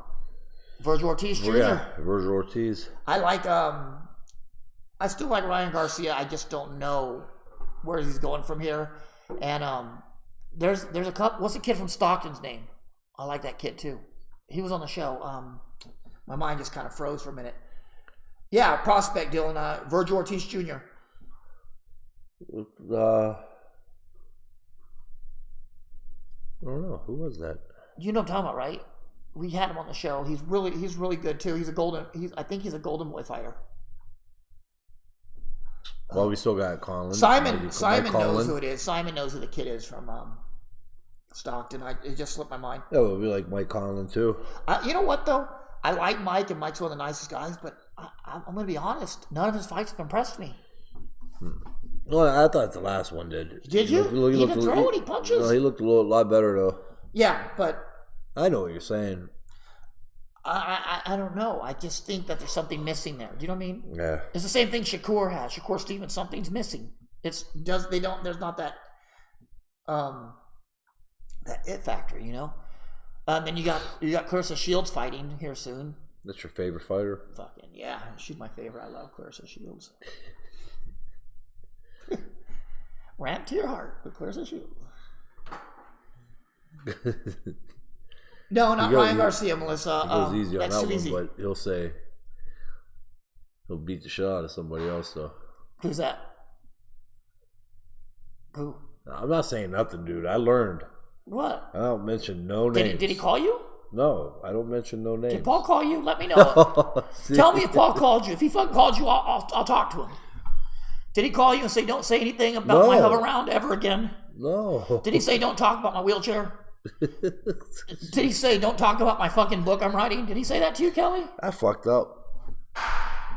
Virgil Ortiz Jr.? Yeah, Virgil Ortiz. I like, I still like Ryan Garcia. I just don't know where he's going from here. And there's a couple. What's the kid from Stockton's name? I like that kid too. He was on the show. My mind just kind of froze for a minute. Yeah, prospect Dylan. Virgil Ortiz Jr. I don't know. Who was that? You know what I'm talking about, right? We had him on the show. He's really good too. I think he's a Golden Boy fighter. Well, we still got Colin. Simon knows who it is. Simon knows who the kid is from Stockton. It just slipped my mind. Yeah, well, we like Mike Conlon too. You know what though? I like Mike, and Mike's one of the nicest guys. But I'm going to be honest. None of his fights have impressed me. Well, I thought the last one did. Did you? He didn't throw any punches. No, he looked a lot better though. Yeah, but I know what you're saying. I don't know. I just think that there's something missing there. Do you know what I mean? Yeah. It's the same thing Shakur has. Shakur Stevens, something's missing. There's not that that it factor, Then you got Clarissa Shields fighting here soon. That's your favorite fighter? Fucking yeah, she's my favorite. I love Clarissa Shields. Ramp to your heart with Clarissa Shields. No, not Ryan Garcia, Melissa. He goes easy on that one, easy. but he'll beat the shit out of somebody else, though. Who's that? Who? I'm not saying nothing, dude. I learned. What? I don't mention no names. Did he call you? No, I don't mention no names. Did Paul call you? Let me know. Tell me if Paul called you. If he fucking called you, I'll talk to him. Did he call you and say, don't say anything about my hover round ever again? No. Did he say, don't talk about my wheelchair? Did he say, don't talk about my fucking book I'm writing? Did he say that to you, Kelly? I fucked up.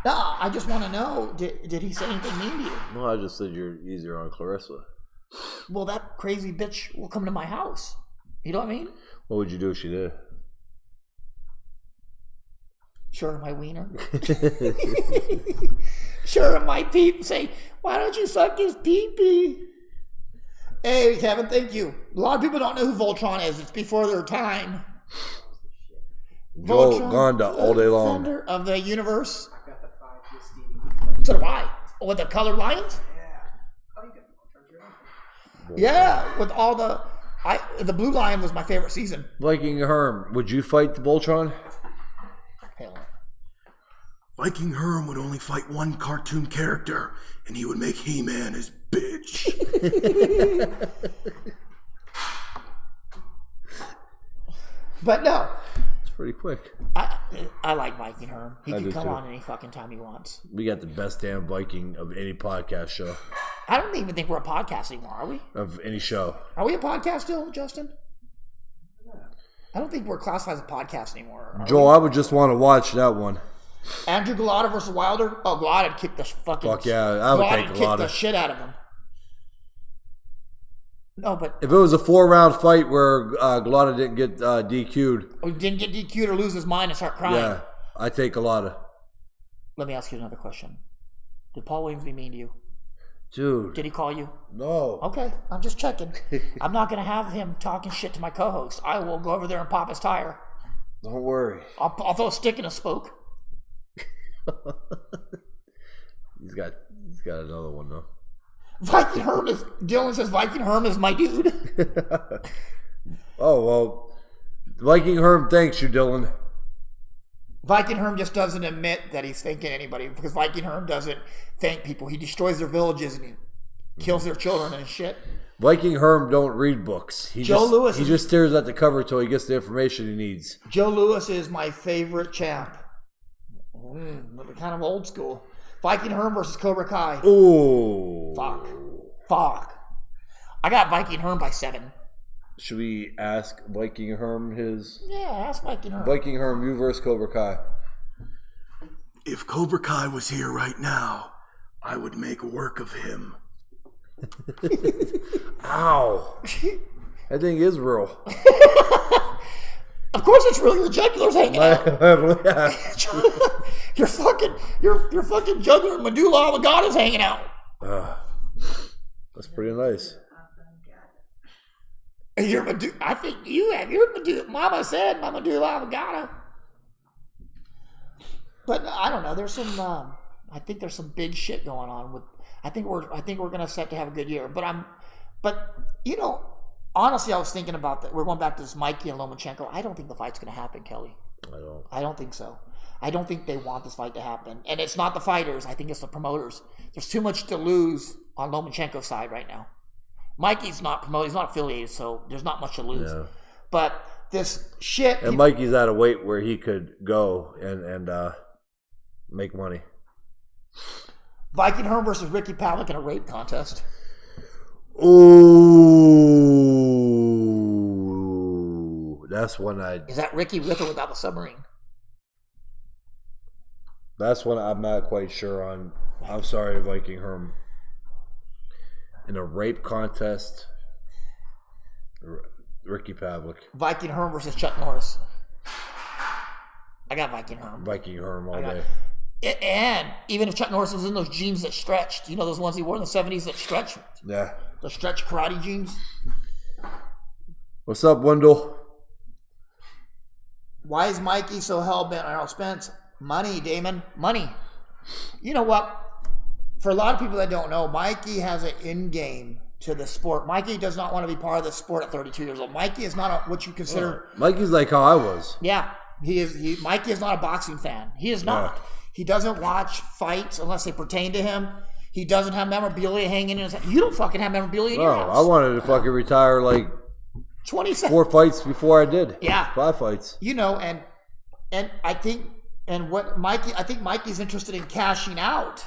No, I just want to know, did he say anything mean to you? No, I just said you're easier on Clarissa. Well, that crazy bitch will come to my house. You know what I mean? What would you do if she did? Sure, my wiener. Sure, my peep. Say, why don't you suck his pee-pee? Hey, Kevin, thank you. A lot of people don't know who Voltron is. It's before their time. Joel Gonda all day long. Defender of the universe. I got the 5 with Stevie. So do I. With the colored lions? Yeah. Oh, you got the Voltron. Yeah, with all the Blue Lion was my favorite season. Viking Herm, would you fight the Voltron? Hell. Viking Herm would only fight one cartoon character, and he would make He-Man his bitch. But no. It's pretty quick. I like Viking Herm. He can come too. on any fucking time he wants. We got the best damn Viking of any podcast show. I don't even think we're a podcast anymore, are we? Of any show. Are we a podcast still, Justin? I don't think we're classified as a podcast anymore. Joel, I would just want to watch that one. Andrew Galata versus Wilder? Oh, Galata kicked the fucking... Fuck yeah, I would take kicked Galata. the shit out of him. No, but... If it was a 4-round fight where Galata didn't get DQ'd. Or didn't get DQ'd or lose his mind and start crying. Yeah, I take Galata. Let me ask you another question. Did Paul Williams be mean to you? Dude. Did he call you? No. Okay, I'm just checking. I'm not going to have him talking shit to my co-host. I will go over there and pop his tire. Don't worry. I'll throw a stick in a spoke. He's got another one though. Viking Herm is... Dylan says Viking Herm is my dude. Oh, well. Viking Herm thanks you, Dylan. Viking Herm just doesn't admit that he's thanking anybody because Viking Herm doesn't thank people. He destroys their villages and he kills their children and shit. Viking Herm don't read books. He just stares at the cover until he gets the information he needs. Joe Louis is my favorite champ. Kind of old school. Viking Herm versus Cobra Kai. Ooh. Fuck. I got Viking Herm by 7. Should we ask Viking Herm his? Yeah, ask Viking Herm. Viking Herm, you versus Cobra Kai. If Cobra Kai was here right now, I would make work of him. Ow. That thing is real. Of course it's real. Your jugular's hanging out. your fucking jugular medulla oblongata's hanging out. That's pretty nice. I think you have your medulla. Mama said my medulla oblongata. But I don't know. There's some. I think there's some big shit going on with. I think we're gonna set to have a good year. But you know, honestly, I was thinking about that. We're going back to this Mikey and Lomachenko. I don't think the fight's gonna happen, Kelly. I don't think so. I don't think they want this fight to happen. And it's not the fighters. I think it's the promoters. There's too much to lose on Lomachenko's side right now. Mikey's not promoted. He's not affiliated, so there's not much to lose. Yeah. But this shit. And Mikey's at a weight where he could go and make money. Viking Herm versus Ricky Pavlik in a rape contest. Ooh, that's one Is that Ricky with or without the submarine? That's one I'm not quite sure on. I'm sorry, Viking Herm. In a rape contest, Ricky Pavlik. Viking Herm versus Chuck Norris. I got Viking Herm. Viking Herm all day. And even if Chuck Norris was in those jeans that stretched, you know those ones he wore in the 70s that stretched? Yeah. The stretch karate jeans? What's up, Wendell? Why is Mikey so hell-bent on Errol Spence? Money, Damon. Money. You know what? For a lot of people that don't know, Mikey has an in-game to the sport. Mikey does not want to be part of the sport at 32 years old. Mikey is not what you consider... Mikey's like how I was. Yeah. Mikey is not a boxing fan. He is not. Yeah. He doesn't watch fights unless they pertain to him. He doesn't have memorabilia hanging in his house. You don't fucking have memorabilia in your house. I wanted to fucking retire like 4 fights before I did. Yeah. 5 fights. You know, and I think Mikey's interested in cashing out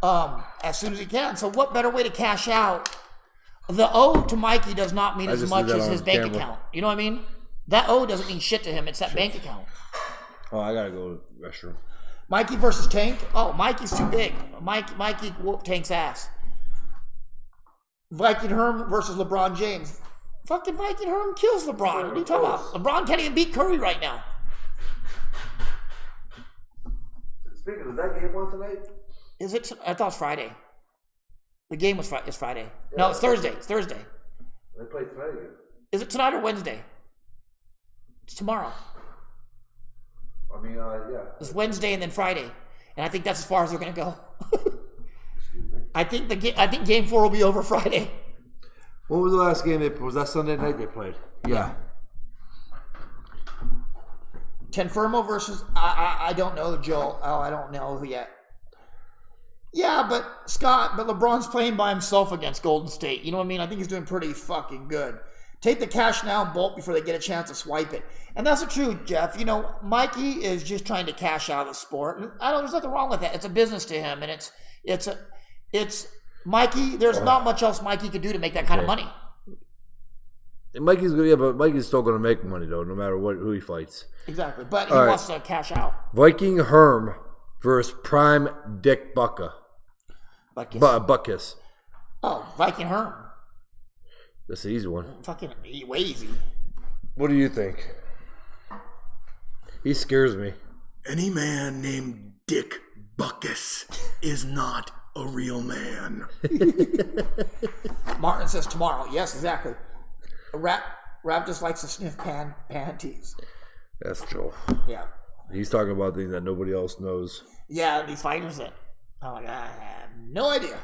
as soon as he can. So what better way to cash out? The O to Mikey does not mean as much as his bank account. You know what I mean? That O doesn't mean shit to him. It's that bank account. Oh, I gotta go to the restroom. Mikey versus Tank? Oh, Mikey's too big. Mikey whooped Tank's ass. Viking Herm versus LeBron James. Fucking Viking Herm kills LeBron. What are you talking about? LeBron can't even beat Curry right now. Speaking of that game on tonight? Is it? I thought it was Friday. The game is Friday. Yeah, no, it's Thursday. It's Thursday. They play tonight again. Is it tonight or Wednesday? It's tomorrow. I mean, yeah. It's Wednesday and then Friday, and I think that's as far as they're going to go. I think Game 4 will be over Friday. What was the last game they played? Was that Sunday night they played? Yeah. Tenfermo versus I don't know, Joel. Oh, I don't know who yet. Yeah, but LeBron's playing by himself against Golden State. You know what I mean? I think he's doing pretty fucking good. Take the cash now and bolt before they get a chance to swipe it. And that's the truth, Jeff. You know, Mikey is just trying to cash out of the sport. There's nothing wrong with that. It's a business to him, and it's Mikey. There's not much else Mikey could do to make that kind of money. And Mikey's good, yeah, but Mikey's still going to make money though, no matter who he fights. Exactly, but he wants to cash out. Viking Herm versus Prime Dick Buckus. Buckus. Oh, Viking Herm. That's the easy one. Fucking way easy. What do you think? He scares me. Any man named Dick Buckus is not a real man. Martin says tomorrow. Yes, exactly. Rap just likes to sniff panties. That's Joel. Yeah. He's talking about things that nobody else knows. Yeah, these fighters that, oh my God, I have no idea.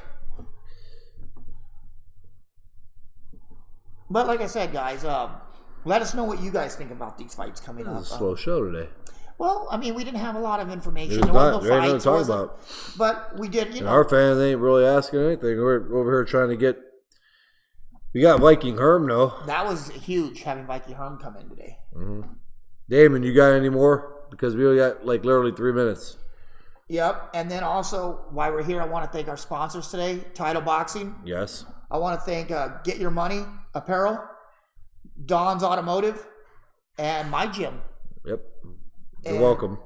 But like I said, guys, let us know what you guys think about these fights coming up. It's a slow show today. Well, I mean, we didn't have a lot of information. There's There wasn't not, no there ain't fights, nothing to wasn't- talk about. but we did, you And know. our fans ain't really asking anything. We're over here trying to get. We got Viking Herm though. That was huge having Viking Herm come in today. Damon, you got any more? Because we only got like literally 3 minutes. Yep. And then also, while we're here, I want to thank our sponsors today, Title Boxing. Yes. I want to thank Get Your Money Apparel, Don's Automotive, and My Gym. Yep. You're And- welcome.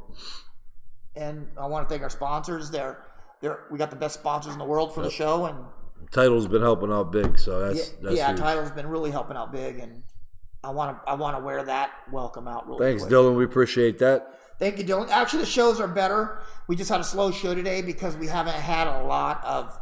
And I want to thank our sponsors. We got the best sponsors in the world for the show, and Title's been helping out big, so that's huge. Title's been really helping out big, and I want to wear that welcome out really Thanks, quick. Dylan. We appreciate that. Thank you, Dylan. Actually, the shows are better. We just had a slow show today because we haven't had a lot of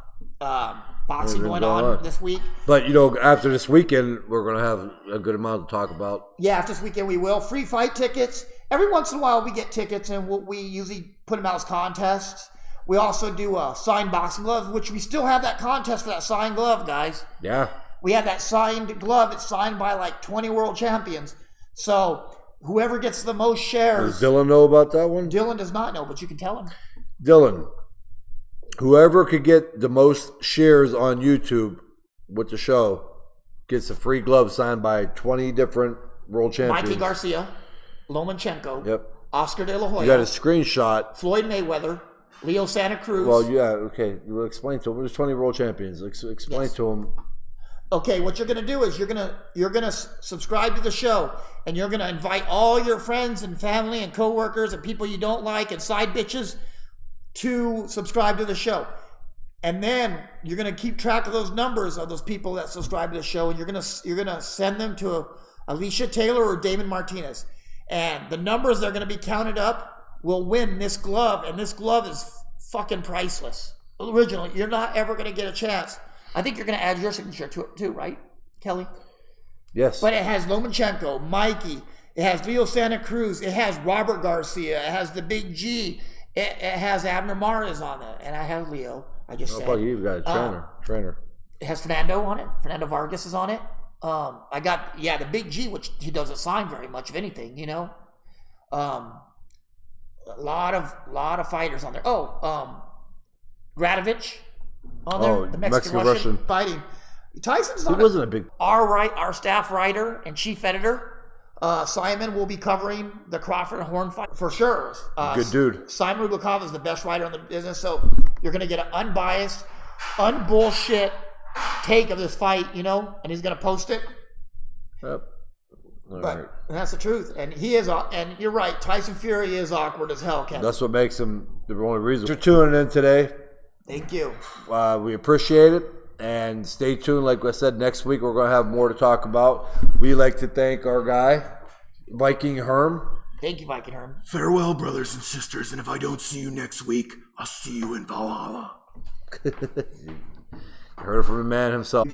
boxing Everything going on this week. But, you know, after this weekend, we're going to have a good amount to talk about. Yeah, after this weekend we will. Free fight tickets. Every once in a while we get tickets, and we usually put them out as contests. We also do signed boxing gloves, which we still have that contest for that signed glove, guys. Yeah. We have that signed glove. It's signed by like 20 world champions. So whoever gets the most shares. Does Dylan know about that one? Dylan does not know, but you can tell him. Dylan, whoever could get the most shares on YouTube with the show gets a free glove signed by 20 different world champions. Mikey Garcia, Lomachenko, Yep. Oscar De La You got a Hoya, screenshot. Floyd Mayweather, Leo Santa Cruz. Well, yeah, okay. We'll explain to him. There's 20 world champions. Explain to him. Okay, what you're gonna do is you're gonna subscribe to the show, and you're gonna invite all your friends and family and coworkers and people you don't like and side bitches to subscribe to the show. And then you're gonna keep track of those numbers of those people that subscribe to the show, and you're gonna send them to Alicia Taylor or Damon Martinez. And the numbers that are gonna be counted up will win this glove, and this glove is fucking priceless. Originally, you're not ever gonna get a chance. I think you're gonna add your signature to it too, right, Kelly? Yes. But it has Lomachenko, Mikey, it has Leo Santa Cruz, it has Robert Garcia, it has the Big G, it has Abner Mares on it, and I have Leo. I just said. Fuck, you've got a trainer. It has Fernando on it. Fernando Vargas is on it. I got the Big G, which he doesn't sign very much of anything, you know. A lot of fighters on there. Gradovich on there. The Mexican-Russian fighting. Tyson's not. He wasn't a big. Our staff writer and chief editor, Simon, will be covering the Crawford and Horn fight for sure. Good dude. Simon Rublikov is the best writer in the business, so you're going to get an unbiased, unbullshit take of this fight, you know, and he's going to post it. Yep. All But right. that's the truth, and he is. And you're right, Tyson Fury is awkward as hell, Kevin. That's what makes him the only reason. Thanks for tuning in today. Thank you. We appreciate it. And stay tuned. Like I said, next week we're going to have more to talk about. We like to thank our guy, Viking Herm. Thank you, Viking Herm. Farewell, brothers and sisters, and if I don't see you next week, I'll see you in Valhalla. Heard it from the man himself.